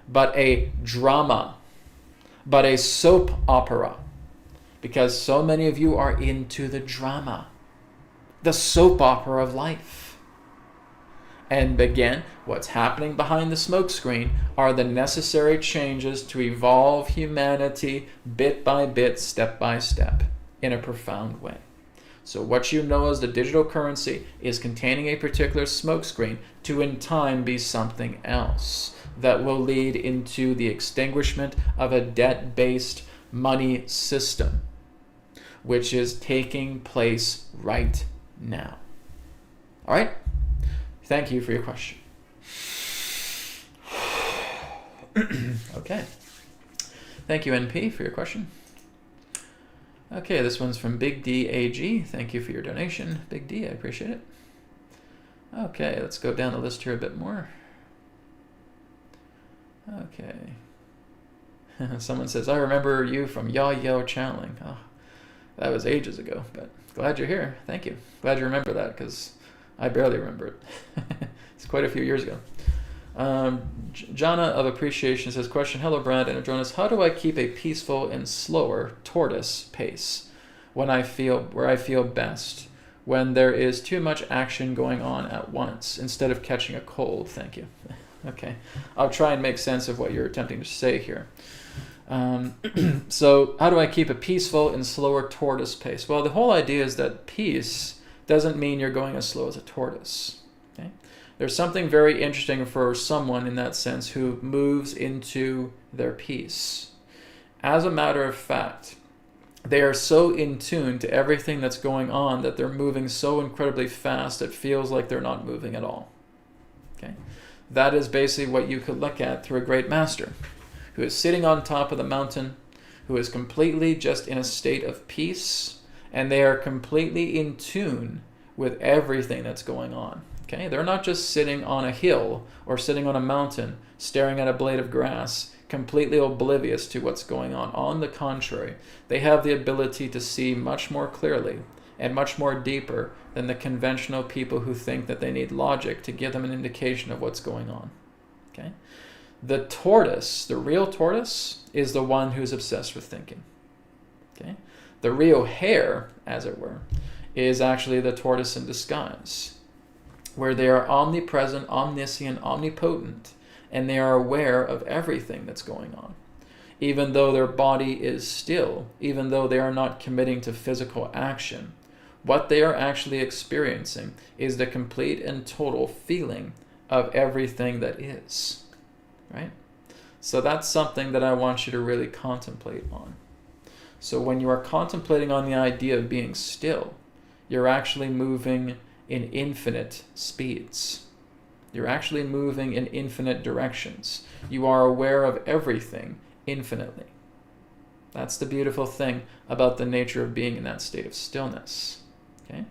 but a drama, but a soap opera, because so many of you are into the drama, the soap opera of life. And again, what's happening behind the smoke screen are the necessary changes to evolve humanity bit by bit, step by step, in a profound way. So what you know as the digital currency is containing a particular smokescreen to in time be something else that will lead into the extinguishment of a debt-based money system, which is taking place right now. All right? Thank you for your question. Okay. Thank you, NP, for your question. Okay, this one's from Big D AG. Thank you for your donation, Big D. I appreciate it. Okay, let's go down the list here a bit more. Okay. Someone says, I remember you from Yo channeling. Oh, that was ages ago, but glad you're here. Thank you. Glad you remember that, because I barely remember it. It's quite a few years ago. Jana of Appreciation says, question, hello Brad and Adronis, how do I keep a peaceful and slower tortoise pace where I feel best, when there is too much action going on at once instead of catching a cold? Thank you. Okay, I'll try and make sense of what you're attempting to say here. So how do I keep a peaceful and slower tortoise pace? Well, the whole idea is that peace doesn't mean you're going as slow as a tortoise. Okay? There's something very interesting for someone in that sense who moves into their peace. As a matter of fact, They are so in tune to everything that's going on that they're moving so incredibly fast it feels like they're not moving at all. Okay? That is basically what you could look at through a great master who is sitting on top of the mountain, who is completely just in a state of peace, and they are completely in tune with everything that's going on. Okay? They're not just sitting on a hill or sitting on a mountain staring at a blade of grass, completely oblivious to what's going on. On the contrary, they have the ability to see much more clearly and much more deeper than the conventional people who think that they need logic to give them an indication of what's going on. Okay? The tortoise, the real tortoise, is the one who's obsessed with thinking. Okay? The real hare, as it were, is actually the tortoise in disguise, where they are omnipresent, omniscient, omnipotent, and they are aware of everything that's going on. Even though their body is still, even though they are not committing to physical action, what they are actually experiencing is the complete and total feeling of everything that is. Right? So that's something that I want you to really contemplate on. So when you are contemplating on the idea of being still, you're actually moving in infinite speeds. You're actually moving in infinite directions. You are aware of everything infinitely. That's the beautiful thing about the nature of being in that state of stillness. Okay?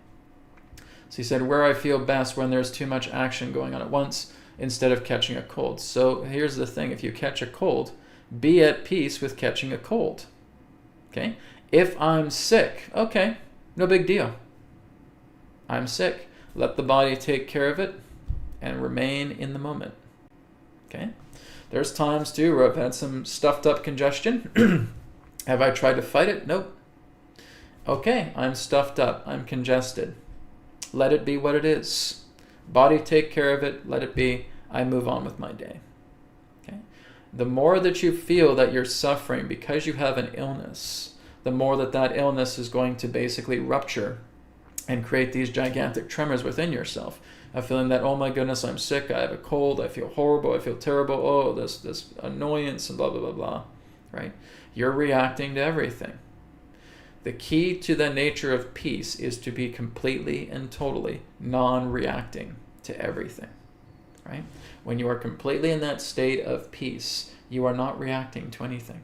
So he said, where I feel best when there's too much action going on at once instead of catching a cold. So here's the thing. If you catch a cold, be at peace with catching a cold. Okay? If I'm sick, okay, no big deal. I'm sick. Let the body take care of it and remain in the moment. Okay? There's times too where I've had some stuffed up congestion. Have I tried to fight it? Nope. Okay, I'm stuffed up. I'm congested. Let it be what it is. Body, take care of it. Let it be. I move on with my day. Okay? The more that you feel that you're suffering because you have an illness, the more that that illness is going to basically rupture and create these gigantic tremors within yourself. A feeling that, oh my goodness, I'm sick, I have a cold, I feel horrible, I feel terrible, oh, this annoyance, and blah, blah, blah, blah, right? You're reacting to everything. The key to the nature of peace is to be completely and totally non-reacting to everything, right? When you are completely in that state of peace, you are not reacting to anything,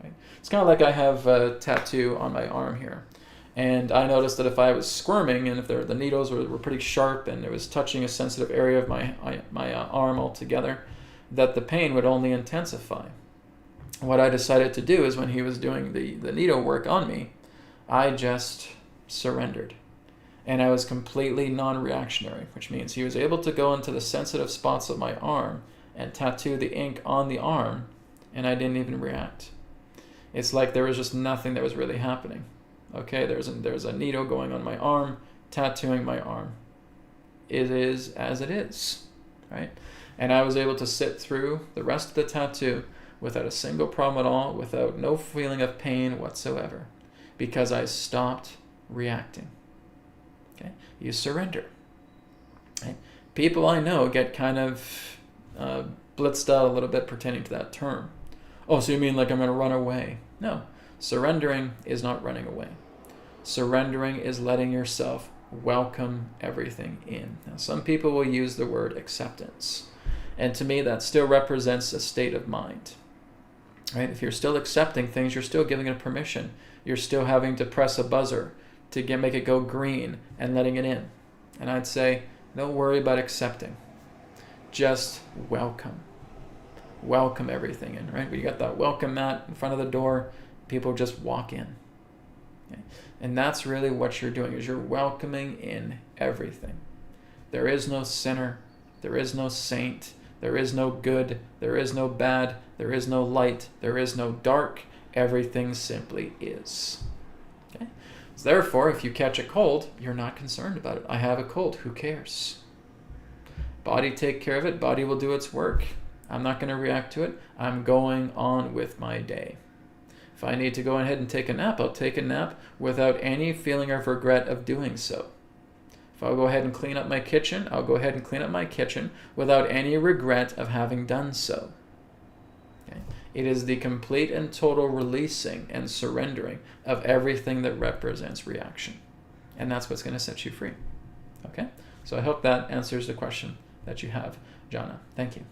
right? It's kind of like I have a tattoo on my arm here. And I noticed that if I was squirming and if the needles were pretty sharp and it was touching a sensitive area of my arm altogether, that the pain would only intensify. What I decided to do is when he was doing the needle work on me, I just surrendered. And I was completely non-reactionary, which means he was able to go into the sensitive spots of my arm and tattoo the ink on the arm, and I didn't even react. It's like there was just nothing that was really happening. Okay, there's a needle going on my arm, tattooing my arm. It is as it is, right? And I was able to sit through the rest of the tattoo without a single problem at all, without no feeling of pain whatsoever, because I stopped reacting. Okay, you surrender. Right? People I know get kind of blitzed out a little bit pertaining to that term. Oh, so you mean like I'm going to run away? No. Surrendering is not running away. Surrendering is letting yourself welcome everything in. Now, some people will use the word acceptance. And to me, that still represents a state of mind. Right? If you're still accepting things, you're still giving it permission. You're still having to press a buzzer to make it go green and letting it in. And I'd say, don't worry about accepting. Just welcome. Welcome everything in, right? You got that welcome mat in front of the door. People just walk in. Okay? And that's really what you're doing, is you're welcoming in everything. There is no sinner. There is no saint. There is no good. There is no bad. There is no light. There is no dark. Everything simply is. Okay? So therefore, if you catch a cold, you're not concerned about it. I have a cold. Who cares? Body, take care of it. Body will do its work. I'm not going to react to it. I'm going on with my day. If I need to go ahead and take a nap, I'll take a nap without any feeling of regret of doing so. If I'll go ahead and clean up my kitchen, I'll go ahead and clean up my kitchen without any regret of having done so. Okay? It is the complete and total releasing and surrendering of everything that represents reaction. And that's what's going to set you free. Okay? So I hope that answers the question that you have, Jana. Thank you.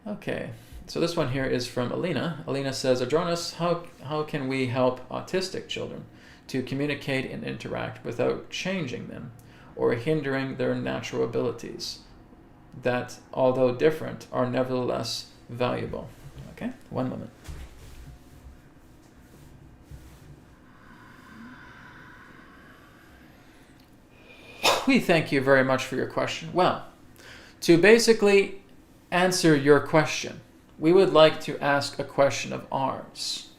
Okay. So this one here is from Alina. Alina says, Adronis, how can we help autistic children to communicate and interact without changing them or hindering their natural abilities that, although different, are nevertheless valuable? Okay, one moment. We thank you very much for your question. Well, to basically answer your question, we would like to ask a question of ours.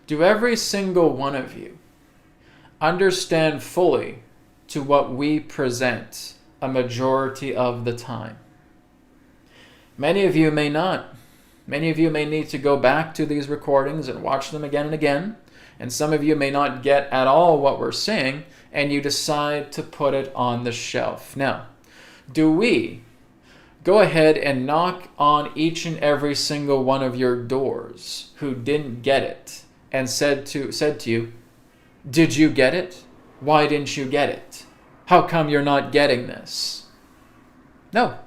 Do every single one of you understand fully to what we present a majority of the time? Many of you may not. Many of you may need to go back to these recordings and watch them again and again. And some of you may not get at all what we're saying, and you decide to put it on the shelf. Now, do we go ahead and knock on each and every single one of your doors who didn't get it and said to you, did you get it? Why didn't you get it? How come you're not getting this? No.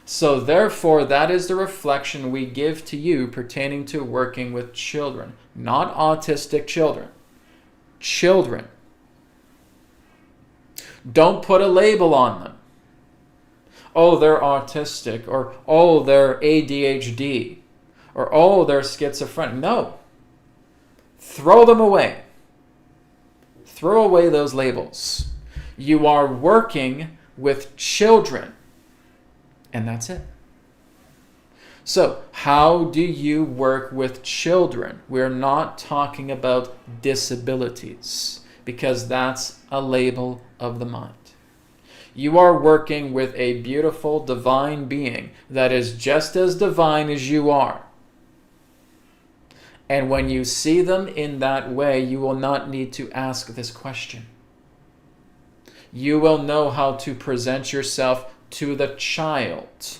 So therefore, that is the reflection we give to you pertaining to working with children, not autistic children. Children. Don't put a label on them. Oh, they're autistic, or oh, they're ADHD, or oh, they're schizophrenic. No. Throw them away. Throw away those labels. You are working with children, and that's it. So, how do you work with children? We're not talking about disabilities, because that's a label of the mind. You are working with a beautiful divine being that is just as divine as you are. And when you see them in that way, you will not need to ask this question. You will know how to present yourself to the child.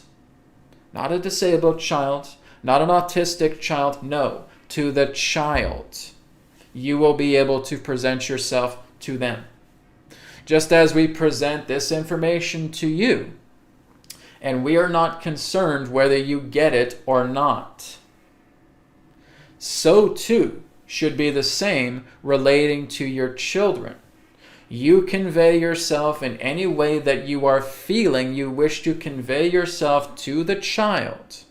Not a disabled child, not an autistic child, no, to the child. You will be able to present yourself to them. Just as we present this information to you, and we are not concerned whether you get it or not, so too should be the same relating to your children. You convey yourself in any way that you are feeling you wish to convey yourself to the child,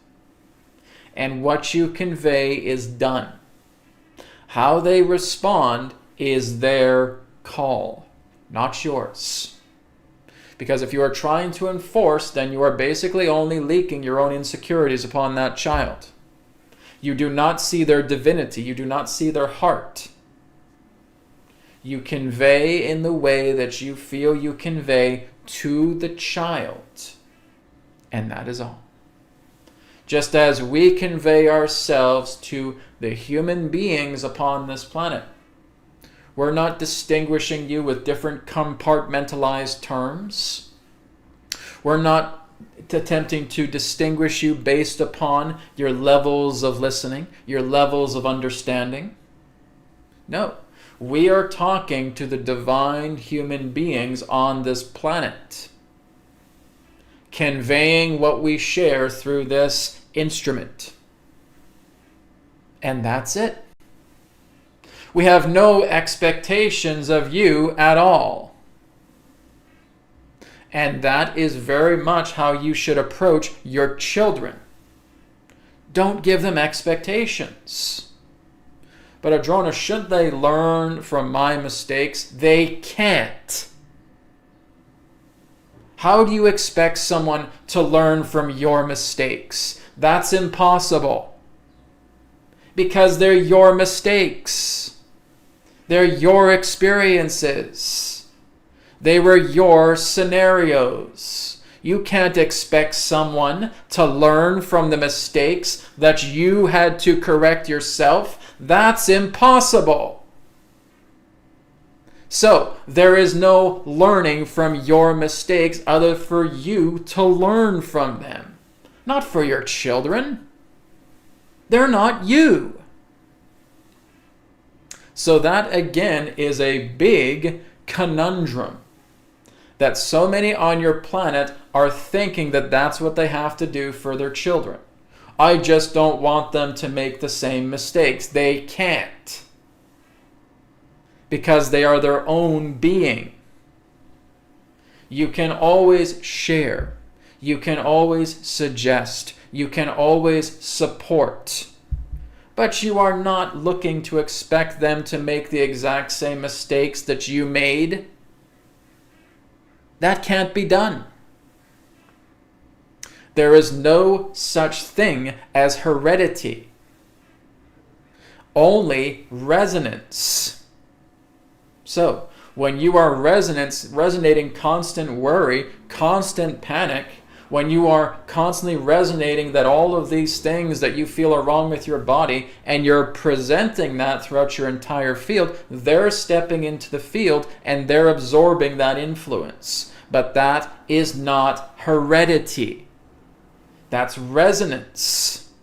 and what you convey is done. How they respond is their call, not yours. Because if you are trying to enforce, then you are basically only leaking your own insecurities upon that child. You do not see their divinity. You do not see their heart. You convey in the way that you feel you convey to the child. And that is all. Just as we convey ourselves to the human beings upon this planet. We're not distinguishing you with different compartmentalized terms. We're not attempting to distinguish you based upon your levels of listening, your levels of understanding. No, we are talking to the divine human beings on this planet, conveying what we share through this instrument. And that's it. We have no expectations of you at all. And that is very much how you should approach your children. Don't give them expectations. But Adronis, should they learn from my mistakes? They can't. How do you expect someone to learn from your mistakes? That's impossible. Because they're your mistakes. They're your experiences. They were your scenarios. You can't expect someone to learn from the mistakes that you had to correct yourself. That's impossible. So, there is no learning from your mistakes other for you to learn from them. not for your children. They're not you. So that again is a big conundrum, that so many on your planet are thinking that that's what they have to do for their children. I just don't want them to make the same mistakes. They can't, because they are their own being. You can always share. You can always suggest. You can always support. But you are not looking to expect them to make the exact same mistakes that you made. That can't be done. There is no such thing as heredity. Only resonance. So, when you are resonating constant worry, constant panic, when you are constantly resonating that all of these things that you feel are wrong with your body, and you're presenting that throughout your entire field, they're stepping into the field and they're absorbing that influence. But that is not heredity. That's resonance.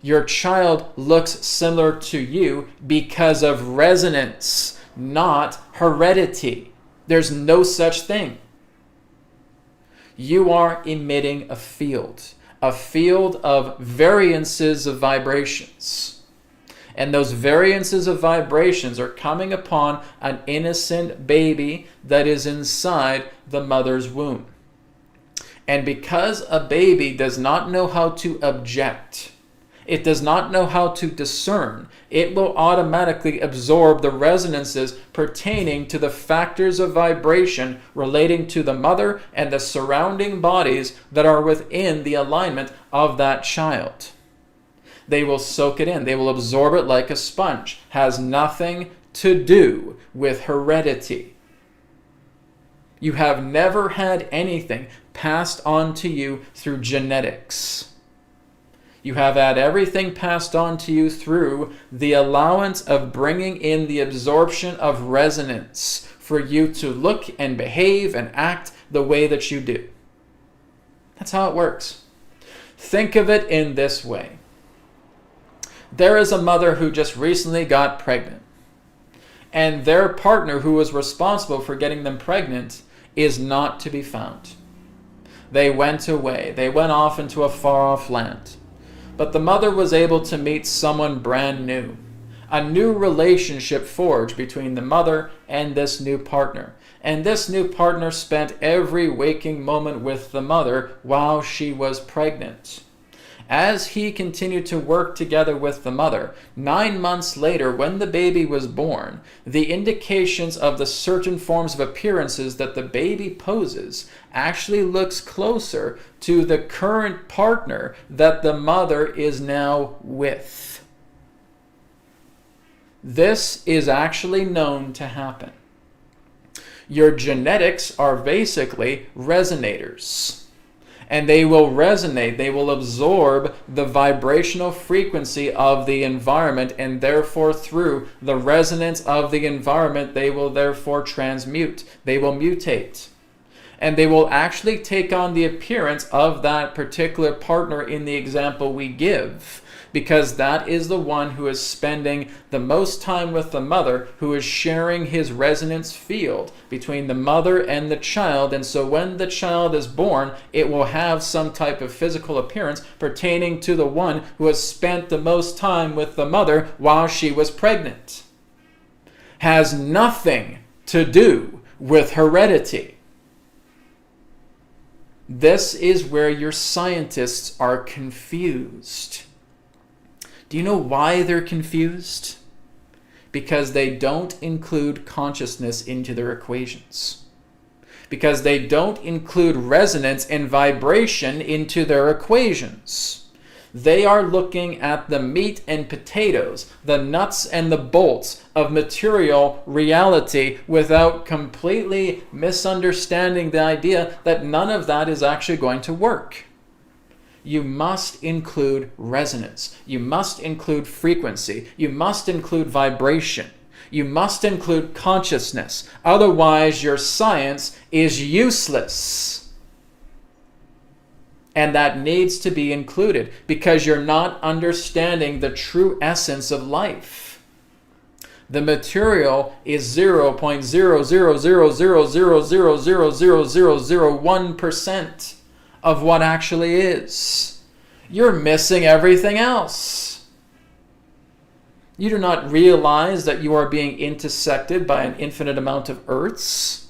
Your child looks similar to you because of resonance, not heredity. There's no such thing. You are emitting a field of variances of vibrations. And those variances of vibrations are coming upon an innocent baby that is inside the mother's womb. And because a baby does not know how to object, it does not know how to discern, it will automatically absorb the resonances pertaining to the factors of vibration relating to the mother and the surrounding bodies that are within the alignment of that child. They will soak it in. They will absorb it like a sponge. Has nothing to do with heredity. You have never had anything passed on to you through genetics. You have had everything passed on to you through the allowance of bringing in the absorption of resonance for you to look and behave and act the way that you do. That's how it works. Think of it in this way. There is a mother who just recently got pregnant, and their partner who was responsible for getting them pregnant is not to be found. They went away. They went off into a far-off land. But the mother was able to meet someone brand new. A new relationship forged between the mother and this new partner. And this new partner spent every waking moment with the mother while she was pregnant. As he continued to work together with the mother, 9 months later, when the baby was born, the indications of the certain forms of appearances that the baby poses actually looks closer to the current partner that the mother is now with. This is actually known to happen. Your genetics are basically resonators. And they will resonate, they will absorb the vibrational frequency of the environment, and therefore through the resonance of the environment, they will therefore transmute, they will mutate. And they will actually take on the appearance of that particular partner in the example we give, because that is the one who is spending the most time with the mother, who is sharing his resonance field between the mother and the child. And so when the child is born, it will have some type of physical appearance pertaining to the one who has spent the most time with the mother while she was pregnant. Has nothing to do with heredity. This is where your scientists are confused. Do you know why they're confused? Because they don't include consciousness into their equations. Because they don't include resonance and vibration into their equations. They are looking at the meat and potatoes, the nuts and the bolts of material reality without completely misunderstanding the idea that none of that is actually going to work. You must include resonance. You must include frequency. You must include vibration. You must include consciousness. Otherwise, your science is useless. And that needs to be included because you're not understanding the true essence of life. The material is 0.00000000001% of what actually is. You're missing everything else. You do not realize that you are being intersected by an infinite amount of Earths,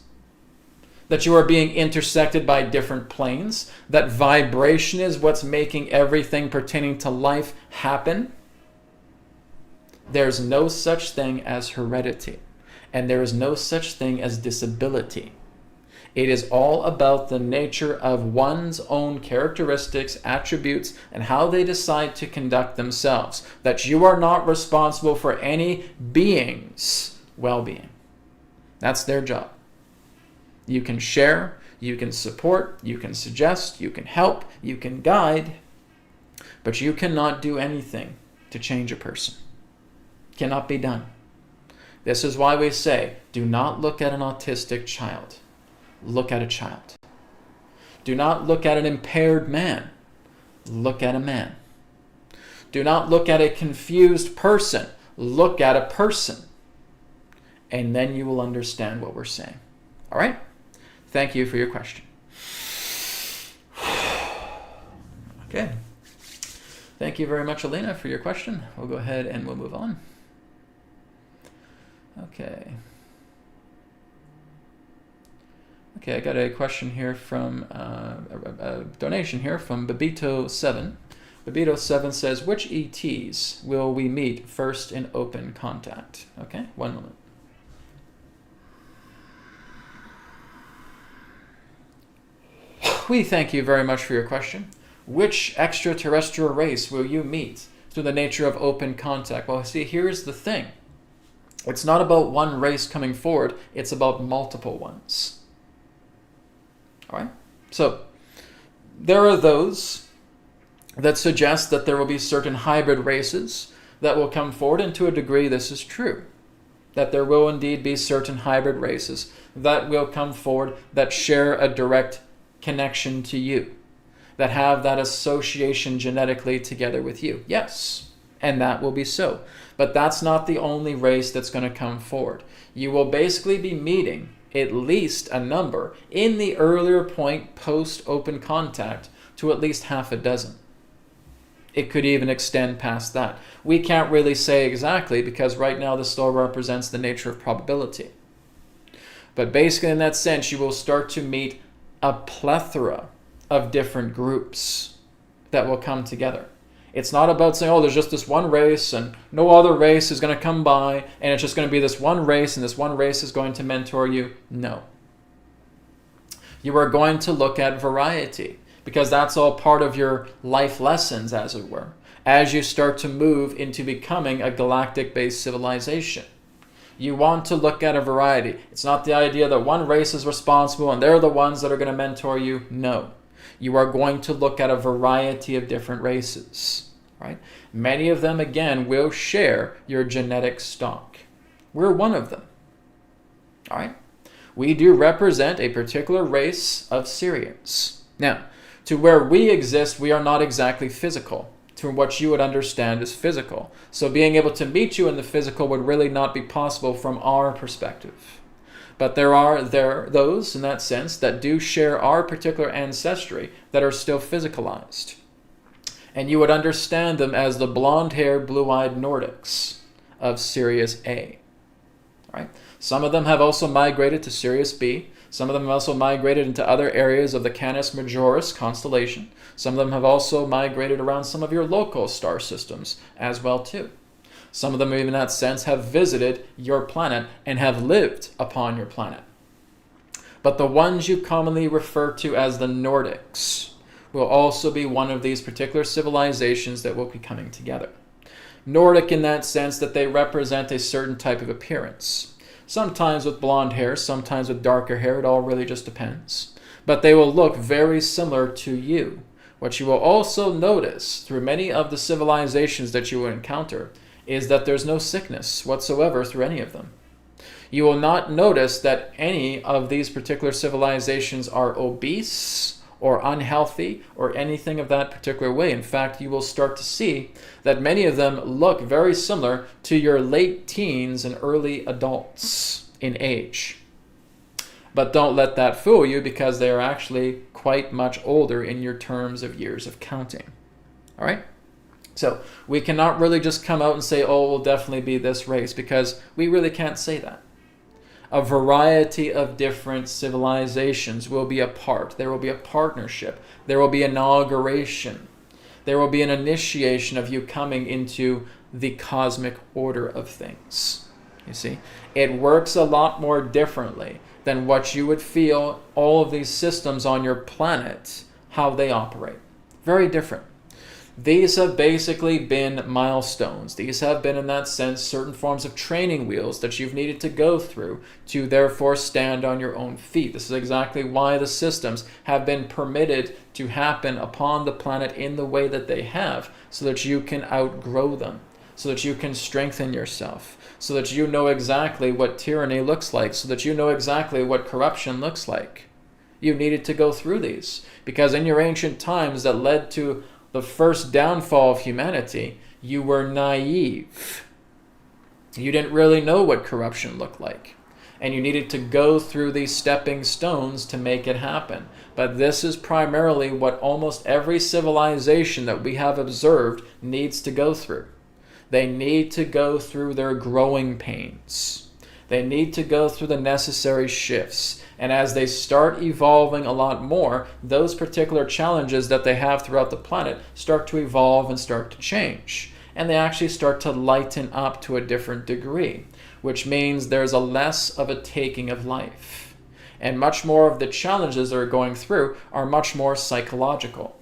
that you are being intersected by different planes, that vibration is what's making everything pertaining to life happen. There's no such thing as heredity, and there is no such thing as disability. It is all about the nature of one's own characteristics, attributes, and how they decide to conduct themselves. That you are not responsible for any being's well-being. That's their job. You can share, you can support, you can suggest, you can help, you can guide, but you cannot do anything to change a person. Cannot be done. This is why we say, do not look at an autistic child. Look at a child. Do not look at an impaired man. Look at a man. Do not look at a confused person. Look at a person. And then you will understand what we're saying. All right? Thank you for your question. Okay. Thank you very much, Alina, for your question. We'll go ahead and we'll move on. Okay. Okay, I got a question here from, a donation here from Babito7. Babito7 says, which ETs will we meet first in open contact? Okay, one moment. We thank you very much for your question. Which extraterrestrial race will you meet through the nature of open contact? Well, see, here's the thing. It's not about one race coming forward. It's about multiple ones. All right? So, there are those that suggest that there will be certain hybrid races that will come forward, and to a degree this is true. That there will indeed be certain hybrid races that will come forward that share a direct connection to you, that have that association genetically together with you. Yes, and that will be so. But that's not the only race that's going to come forward. You will basically be meeting at least a number in the earlier point post-open contact to at least half a dozen. It could even extend past that. We can't really say exactly because right now this still represents the nature of probability. But basically in that sense, you will start to meet a plethora of different groups that will come together. It's not about saying, oh, there's just this one race and no other race is going to come by and it's just going to be this one race and this one race is going to mentor you. No. You are going to look at variety because that's all part of your life lessons, as it were, as you start to move into becoming a galactic-based civilization. You want to look at a variety. It's not the idea that one race is responsible and they're the ones that are going to mentor you. No. You are going to look at a variety of different races, right? Many of them, again, will share your genetic stock. We're one of them, all right? We do represent a particular race of Syrians. Now, to where we exist, we are not exactly physical. To what you would understand as physical. So being able to meet you in the physical would really not be possible from our perspective. But there are those, in that sense, that do share our particular ancestry that are still physicalized. And you would understand them as the blonde-haired, blue-eyed Nordics of Sirius A. Right? Some of them have also migrated to Sirius B. Some of them have also migrated into other areas of the Canis Majoris constellation. Some of them have also migrated around some of your local star systems as well too. Some of them, even in that sense, have visited your planet and have lived upon your planet. But the ones you commonly refer to as the Nordics will also be one of these particular civilizations that will be coming together. Nordic in that sense that they represent a certain type of appearance. Sometimes with blonde hair, sometimes with darker hair, it all really just depends. But they will look very similar to you. What you will also notice through many of the civilizations that you will encounter is that there's no sickness whatsoever through any of them. You will not notice that any of these particular civilizations are obese or unhealthy or anything of that particular way. In fact, you will start to see that many of them look very similar to your late teens and early adults in age. But don't let that fool you, because they are actually quite much older in your terms of years of counting. All right? So we cannot really just come out and say, oh, it will definitely be this race, because we really can't say that. A variety of different civilizations will be a part. There will be a partnership. There will be inauguration. There will be an initiation of you coming into the cosmic order of things. You see, it works a lot more differently than what you would feel all of these systems on your planet, how they operate. Very different. These have basically been milestones. These have been, in that sense, certain forms of training wheels that you've needed to go through to therefore stand on your own feet. This is exactly why the systems have been permitted to happen upon the planet in the way that they have, so that you can outgrow them, so that you can strengthen yourself, so that you know exactly what tyranny looks like, so that you know exactly what corruption looks like. You needed to go through these, because in your ancient times that led to the first downfall of humanity, you were naive. You didn't really know what corruption looked like. And you needed to go through these stepping stones to make it happen. But this is primarily what almost every civilization that we have observed needs to go through. They need to go through their growing pains. They need to go through the necessary shifts. And as they start evolving a lot more, those particular challenges that they have throughout the planet start to evolve and start to change. And they actually start to lighten up to a different degree, which means there's a less of a taking of life. And much more of the challenges they're going through are much more psychological,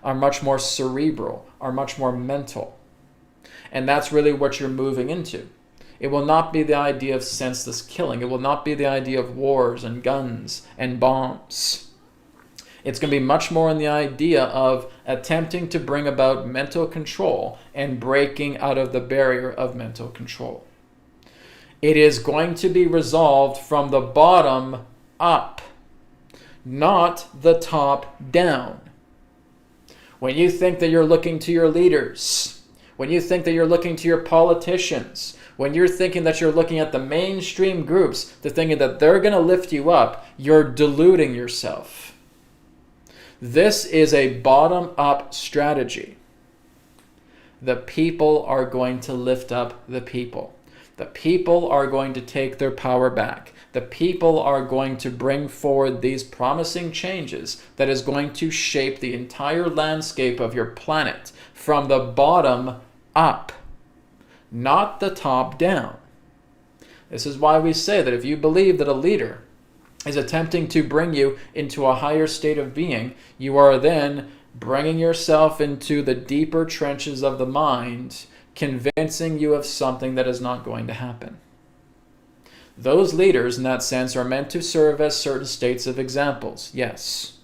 are much more cerebral, are much more mental. And that's really what you're moving into. It will not be the idea of senseless killing. It will not be the idea of wars and guns and bombs. It's going to be much more in the idea of attempting to bring about mental control and breaking out of the barrier of mental control. It is going to be resolved from the bottom up, not the top down. When you think that you're looking to your leaders, when you think that you're looking to your politicians, when you're thinking that you're looking at the mainstream groups, to thinking that they're going to lift you up, you're deluding yourself. This is a bottom-up strategy. The people are going to lift up the people. The people are going to take their power back. The people are going to bring forward these promising changes that is going to shape the entire landscape of your planet from the bottom up, not the top down. This is why we say that if you believe that a leader is attempting to bring you into a higher state of being, you are then bringing yourself into the deeper trenches of the mind, convincing you of something that is not going to happen. Those leaders, in that sense, are meant to serve as certain states of examples, yes.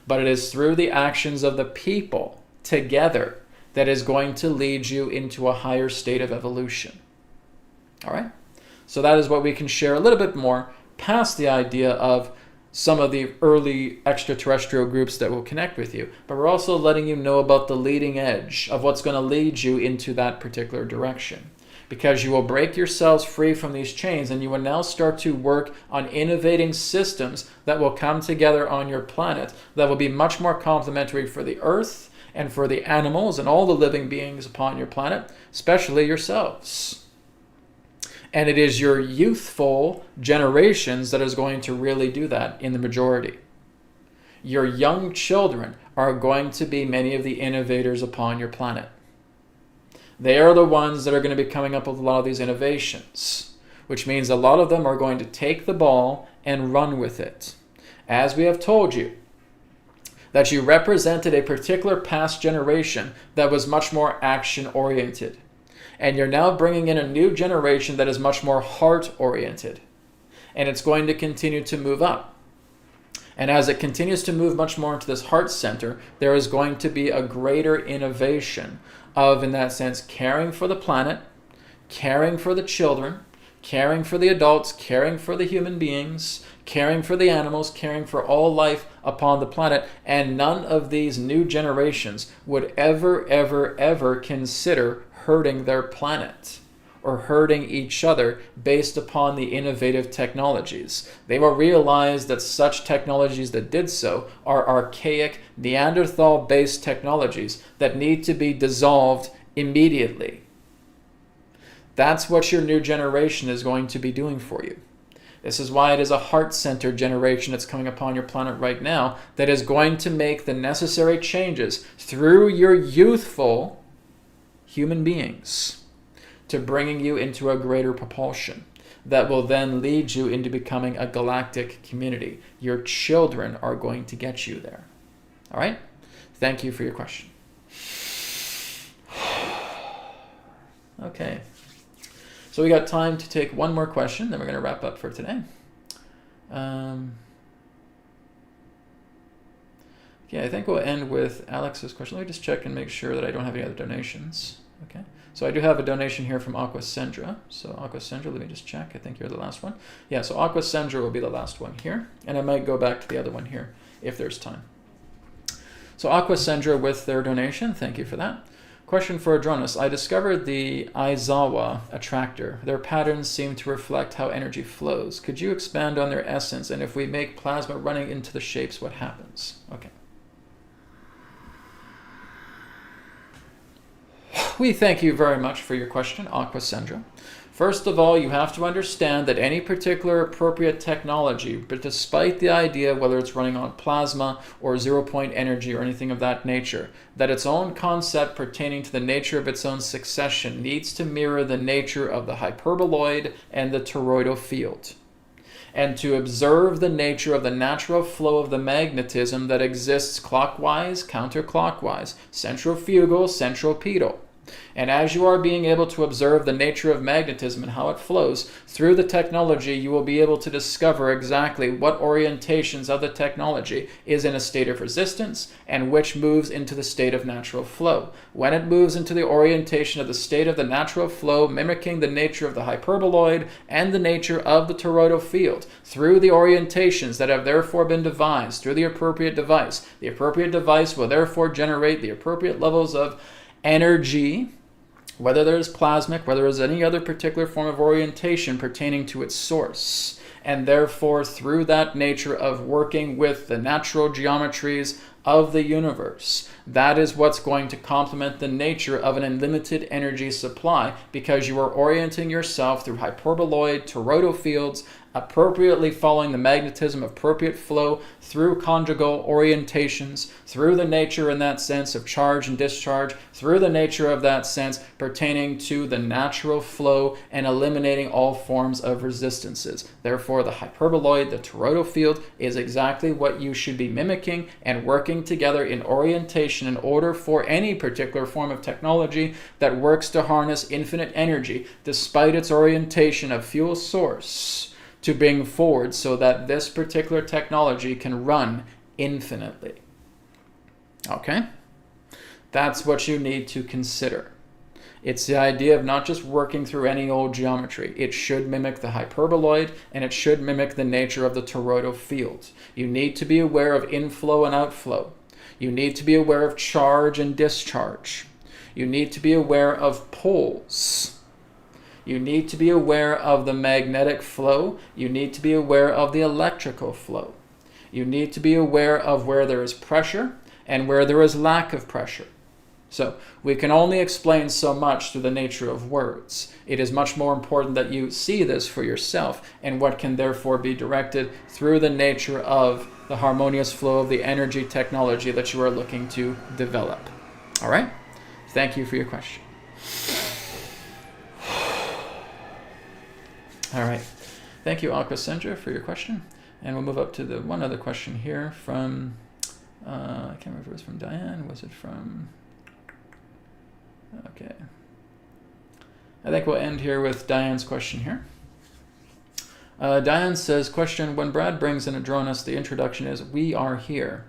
But it is through the actions of the people together that is going to lead you into a higher state of evolution. All right? So that is what we can share a little bit more past the idea of some of the early extraterrestrial groups that will connect with you. But we're also letting you know about the leading edge of what's going to lead you into that particular direction. Because you will break yourselves free from these chains, and you will now start to work on innovating systems that will come together on your planet that will be much more complementary for the Earth and for the animals and all the living beings upon your planet, especially yourselves. And it is your youthful generations that is going to really do that in the majority. Your young children are going to be many of the innovators upon your planet. They are the ones that are going to be coming up with a lot of these innovations, which means a lot of them are going to take the ball and run with it. As we have told you, that you represented a particular past generation that was much more action-oriented. And you're now bringing in a new generation that is much more heart-oriented. And it's going to continue to move up. And as it continues to move much more into this heart center, there is going to be a greater innovation of, in that sense, caring for the planet, caring for the children, caring for the adults, caring for the human beings, caring for the animals, caring for all life upon the planet, and none of these new generations would ever consider hurting their planet or hurting each other based upon the innovative technologies. They will realize that such technologies that did so are archaic, Neanderthal-based technologies that need to be dissolved immediately. That's what your new generation is going to be doing for you. This is why it is a heart-centered generation that's coming upon your planet right now that is going to make the necessary changes through your youthful human beings to bringing you into a greater propulsion that will then lead you into becoming a galactic community. Your children are going to get you there. All right? Thank you for your question. Okay. So we got time to take one more question, then we're going to wrap up for today. Okay, I think we'll end with Alex's question. Let me just check and make sure that I don't have any other donations. Okay. So I do have a donation here from Aquasendra. So Aquasendra, let me just check. I think you're the last one. Yeah, so Aquasendra will be the last one here. And I might go back to the other one here if there's time. So Aquasendra with their donation. Thank you for that. Question for Adronis. I discovered the Aizawa attractor. Their patterns seem to reflect how energy flows. Could you expand on their essence? And if we make plasma running into the shapes, what happens? Okay. We thank you very much for your question, Aquasendra. First of all, you have to understand that any particular appropriate technology, but despite the idea whether it's running on plasma or zero-point energy or anything of that nature, that its own concept pertaining to the nature of its own succession needs to mirror the nature of the hyperboloid and the toroidal field, and to observe the nature of the natural flow of the magnetism that exists clockwise, counterclockwise, centrifugal, centripetal. And as you are being able to observe the nature of magnetism and how it flows, through the technology you will be able to discover exactly what orientations of the technology is in a state of resistance and which moves into the state of natural flow. When it moves into the orientation of the state of the natural flow, mimicking the nature of the hyperboloid and the nature of the toroidal field, through the orientations that have therefore been devised through the appropriate device will therefore generate the appropriate levels of energy, whether there's plasmic, whether there's any other particular form of orientation pertaining to its source. And therefore, through that nature of working with the natural geometries of the universe, that is what's going to complement the nature of an unlimited energy supply, because you are orienting yourself through hyperboloid, toroidal fields, appropriately following the magnetism of appropriate flow through conjugal orientations, through the nature in that sense of charge and discharge, through the nature of that sense pertaining to the natural flow and eliminating all forms of resistances. Therefore, the hyperboloid, the toroidal field, is exactly what you should be mimicking and working together in orientation in order for any particular form of technology that works to harness infinite energy despite its orientation of fuel source to bring forward, so that this particular technology can run infinitely. Okay? That's what you need to consider. It's the idea of not just working through any old geometry. It should mimic the hyperboloid, and it should mimic the nature of the toroidal field. You need to be aware of inflow and outflow. You need to be aware of charge and discharge. You need to be aware of poles. You need to be aware of the magnetic flow. You need to be aware of the electrical flow. You need to be aware of where there is pressure and where there is lack of pressure. So we can only explain so much through the nature of words. It is much more important that you see this for yourself, and what can therefore be directed through the nature of the harmonious flow of the energy technology that you are looking to develop. All right? Thank you for your question. All right. Thank you, Aquasendra, for your question. And we'll move up to the one other question here from, I can't remember if it was from Diane. Was it from, okay. I think we'll end here with Diane's question here. Diane says, question, when Brad brings in Adronis, the introduction is, we are here.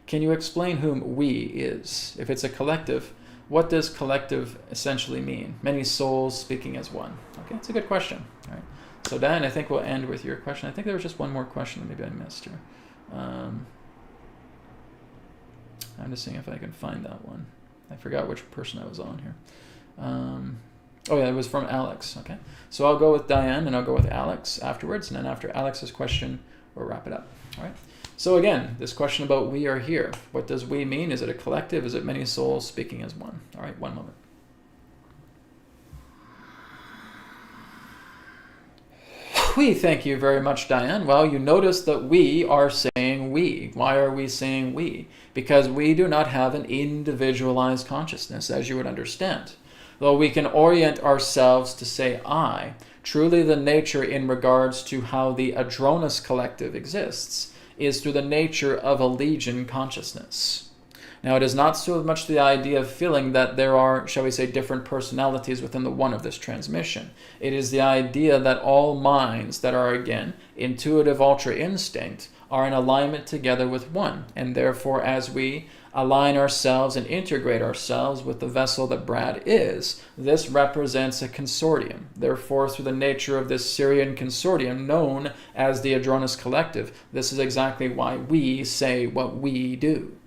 Can you explain whom we is? If it's a collective, what does collective essentially mean? Many souls speaking as one. Okay, it's a good question. All right. So Dan, I think we'll end with your question. I think there was just one more question that maybe I missed here. I'm just seeing if I can find that one. I forgot which person I was on here. Oh yeah, it was from Alex. Okay, so I'll go with Diane and I'll go with Alex afterwards, and then after Alex's question, we'll wrap it up. All right. So again, this question about we are here. What does we mean? Is it a collective? Is it many souls speaking as one? All right, one moment. We, thank you very much, Diane. Well, you notice that we are saying we. Why are we saying we? Because we do not have an individualized consciousness, as you would understand. Though we can orient ourselves to say I, truly the nature in regards to how the Adronis collective exists is through the nature of a legion consciousness. Now, it is not so much the idea of feeling that there are, shall we say, different personalities within the one of this transmission. It is the idea that all minds that are, again, intuitive ultra instinct are in alignment together with one. And therefore, as we align ourselves and integrate ourselves with the vessel that Brad is, this represents a consortium. Therefore, through the nature of this Syrian consortium known as the Adronis Collective, this is exactly why we say what we do.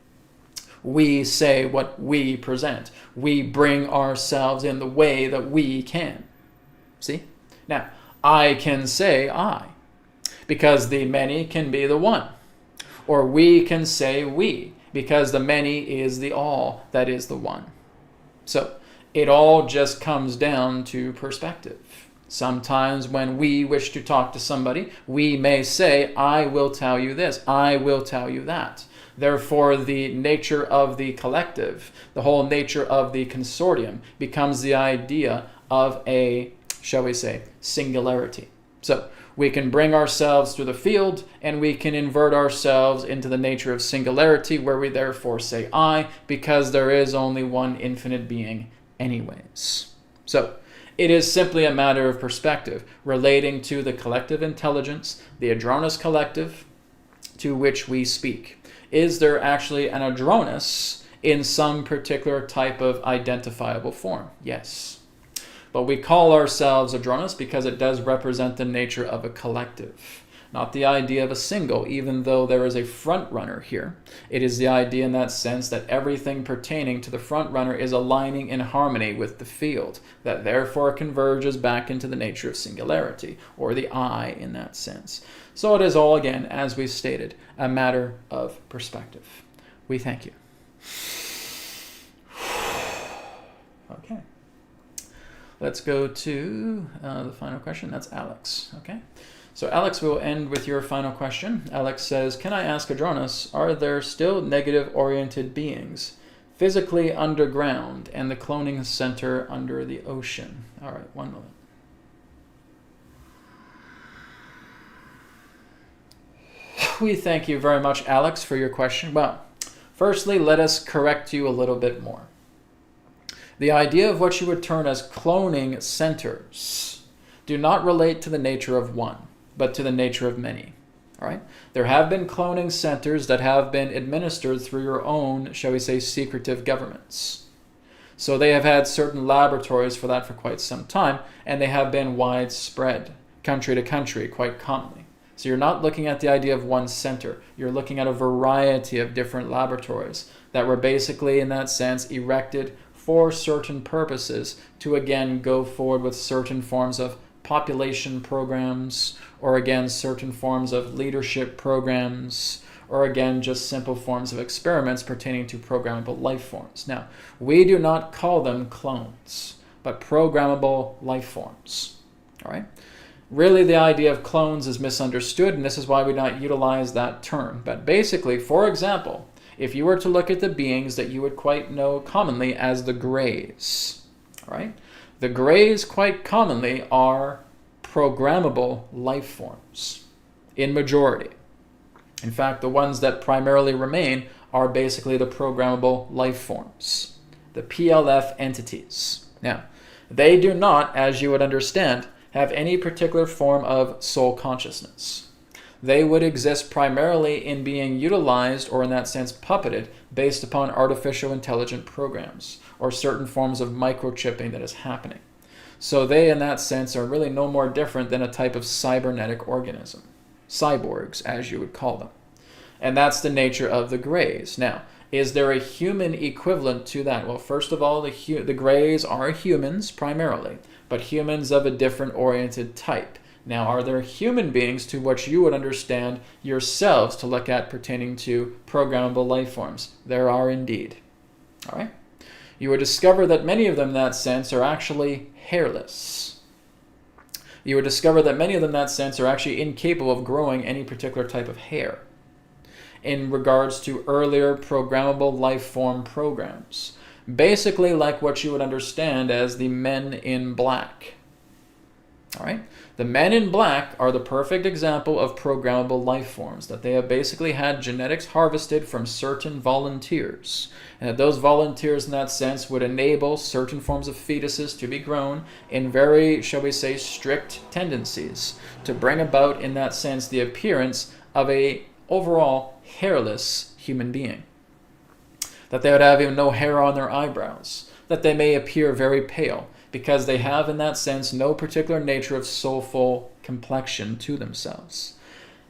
We say what we present. We bring ourselves in the way that we can. See? Now, I can say I, because the many can be the one. Or we can say we, because the many is the all that is the one. So, it all just comes down to perspective. Sometimes when we wish to talk to somebody, we may say, I will tell you this, I will tell you that. Therefore, the nature of the collective, the whole nature of the consortium, becomes the idea of a, shall we say, singularity. So, we can bring ourselves through the field, and we can invert ourselves into the nature of singularity, where we therefore say I, because there is only one infinite being anyways. So, it is simply a matter of perspective relating to the collective intelligence, the Adronis collective, to which we speak. Is there actually an Adronis in some particular type of identifiable form? Yes. But we call ourselves Adronis because it does represent the nature of a collective, not the idea of a single, even though there is a front runner here. It is the idea in that sense that everything pertaining to the front runner is aligning in harmony with the field, that therefore converges back into the nature of singularity, or the I in that sense. So it is all, again, as we stated, a matter of perspective. We thank you. Okay. Let's go to the final question. That's Alex. Okay. So Alex, we will end with your final question. Alex says, can I ask Adronis, are there still negative-oriented beings physically underground and the cloning center under the ocean? All right, one moment. We thank you very much, Alex, for your question. Well, firstly, let us correct you a little bit more. The idea of what you would term as cloning centers do not relate to the nature of one, but to the nature of many. All right? There have been cloning centers that have been administered through your own, shall we say, secretive governments. So they have had certain laboratories for that for quite some time, and they have been widespread, country to country, quite commonly. So you're not looking at the idea of one center. You're looking at a variety of different laboratories that were basically, in that sense, erected for certain purposes to, again, go forward with certain forms of population programs, or, again, certain forms of leadership programs, or, again, just simple forms of experiments pertaining to programmable life forms. Now, we do not call them clones, but programmable life forms. All right? Really, the idea of clones is misunderstood, and this is why we don't utilize that term. But basically, for example, if you were to look at the beings that you would quite know commonly as the Greys, all right? The Greys quite commonly are programmable life forms in majority. In fact, the ones that primarily remain are basically the programmable life forms, the PLF entities. Now, they do not, as you would understand, have any particular form of soul consciousness. They would exist primarily in being utilized, or in that sense puppeted, based upon artificial intelligent programs or certain forms of microchipping that is happening. So they, in that sense, are really no more different than a type of cybernetic organism. Cyborgs, as you would call them. And that's the nature of the Greys. Now, is there a human equivalent to that? Well, first of all, the Greys are humans primarily, but humans of a different oriented type. Now, are there human beings to what you would understand yourselves to look at pertaining to programmable life forms? There are indeed. All right? You would discover that many of them in that sense are actually hairless. You would discover that many of them in that sense are actually incapable of growing any particular type of hair in regards to earlier programmable life form programs. Basically like what you would understand as the men in black. All right? The men in black are the perfect example of programmable life forms, that they have basically had genetics harvested from certain volunteers. And that those volunteers in that sense would enable certain forms of fetuses to be grown in very, shall we say, strict tendencies to bring about in that sense the appearance of a overall hairless human being. That they would have even no hair on their eyebrows. That they may appear very pale, because they have in that sense no particular nature of soulful complexion to themselves.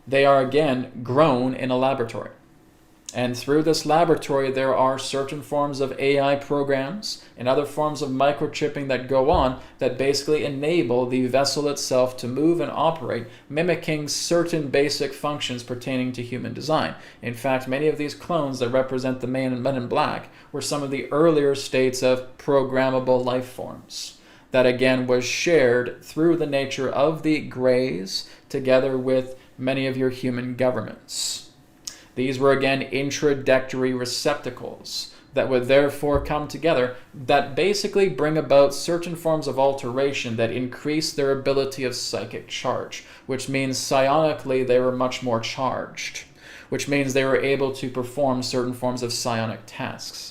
They are again grown in a laboratory. And through this laboratory there are certain forms of AI programs and other forms of microchipping that go on that basically enable the vessel itself to move and operate, mimicking certain basic functions pertaining to human design. In fact, many of these clones that represent the men in black were some of the earlier states of programmable life forms that again was shared through the nature of the Greys together with many of your human governments. These were again introductory receptacles that would therefore come together that basically bring about certain forms of alteration that increase their ability of psychic charge, which means psionically they were much more charged, which means they were able to perform certain forms of psionic tasks.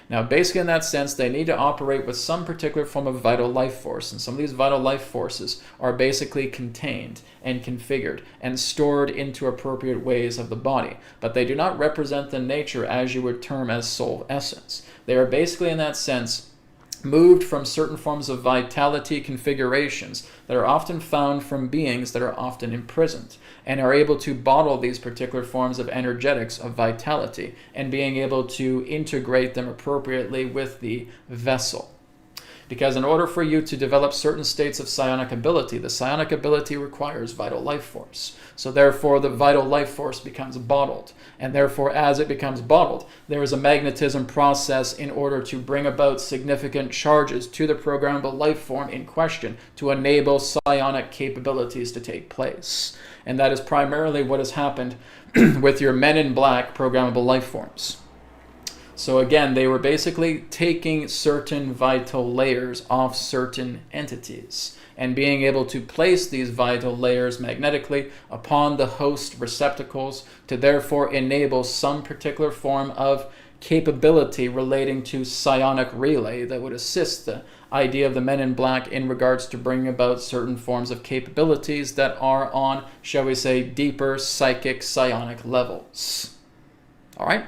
Now, basically in that sense, they need to operate with some particular form of vital life force, and some of these vital life forces are basically contained and configured and stored into appropriate ways of the body, but they do not represent the nature as you would term as soul essence. They are basically in that sense moved from certain forms of vitality configurations that are often found from beings that are often imprisoned and are able to bottle these particular forms of energetics of vitality and being able to integrate them appropriately with the vessel. Because in order for you to develop certain states of psionic ability, the psionic ability requires vital life force. So therefore the vital life force becomes bottled. And therefore as it becomes bottled, there is a magnetism process in order to bring about significant charges to the programmable life form in question to enable psionic capabilities to take place. And that is primarily what has happened with your men in black programmable life forms. So again, they were basically taking certain vital layers off certain entities and being able to place these vital layers magnetically upon the host receptacles to therefore enable some particular form of capability relating to psionic relay that would assist the idea of the men in black in regards to bringing about certain forms of capabilities that are on, shall we say, deeper psychic psionic levels. All right?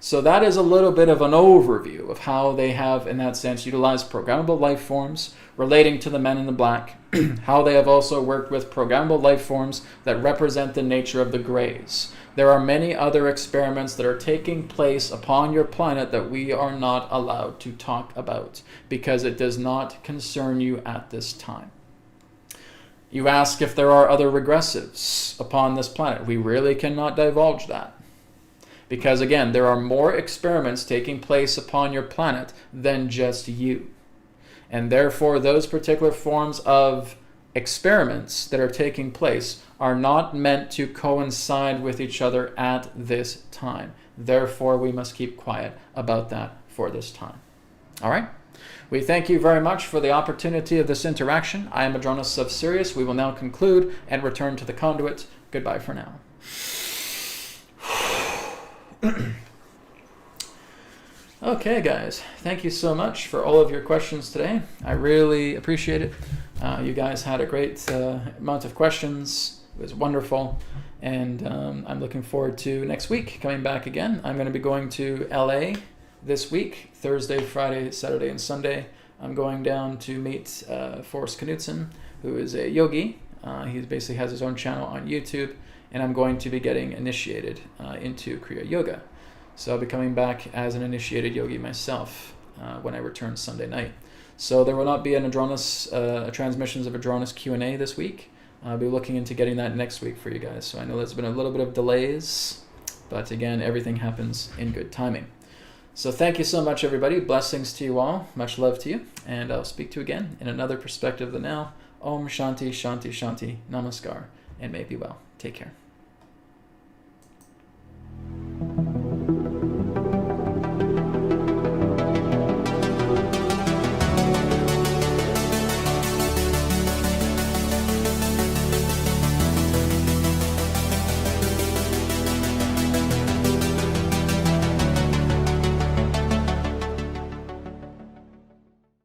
So that is a little bit of an overview of how they have, in that sense, utilized programmable life forms relating to the men in the black, how they have also worked with programmable life forms that represent the nature of the Greys. There are many other experiments that are taking place upon your planet that we are not allowed to talk about because it does not concern you at this time. You ask if there are other regressives upon this planet. We really cannot divulge that. Because again, there are more experiments taking place upon your planet than just you. And therefore, those particular forms of experiments that are taking place are not meant to coincide with each other at this time. Therefore, we must keep quiet about that for this time. All right? We thank you very much for the opportunity of this interaction. I am Adronis of Sirius. We will now conclude and return to the conduit. Goodbye for now. Okay, guys, thank you so much for all of your questions today. I really appreciate it. You guys had a great amount of questions. It was wonderful. And I'm looking forward to next week coming back again. I'm going to be going to LA this week, Thursday, Friday, Saturday, and Sunday. I'm going down to meet Forrest Knudsen, who is a yogi. He basically has his own channel on YouTube, and I'm going to be getting initiated into Kriya Yoga. So I'll be coming back as an initiated yogi myself when I return Sunday night. So there will not be an Adronis, transmissions of Adronis Q&A this week. I'll be looking into getting that next week for you guys. So I know there's been a little bit of delays, but again, everything happens in good timing. So thank you so much, everybody. Blessings to you all. Much love to you. And I'll speak to you again in another perspective of the now. Om Shanti, Shanti, Shanti, Namaskar, and may it be well. Take care.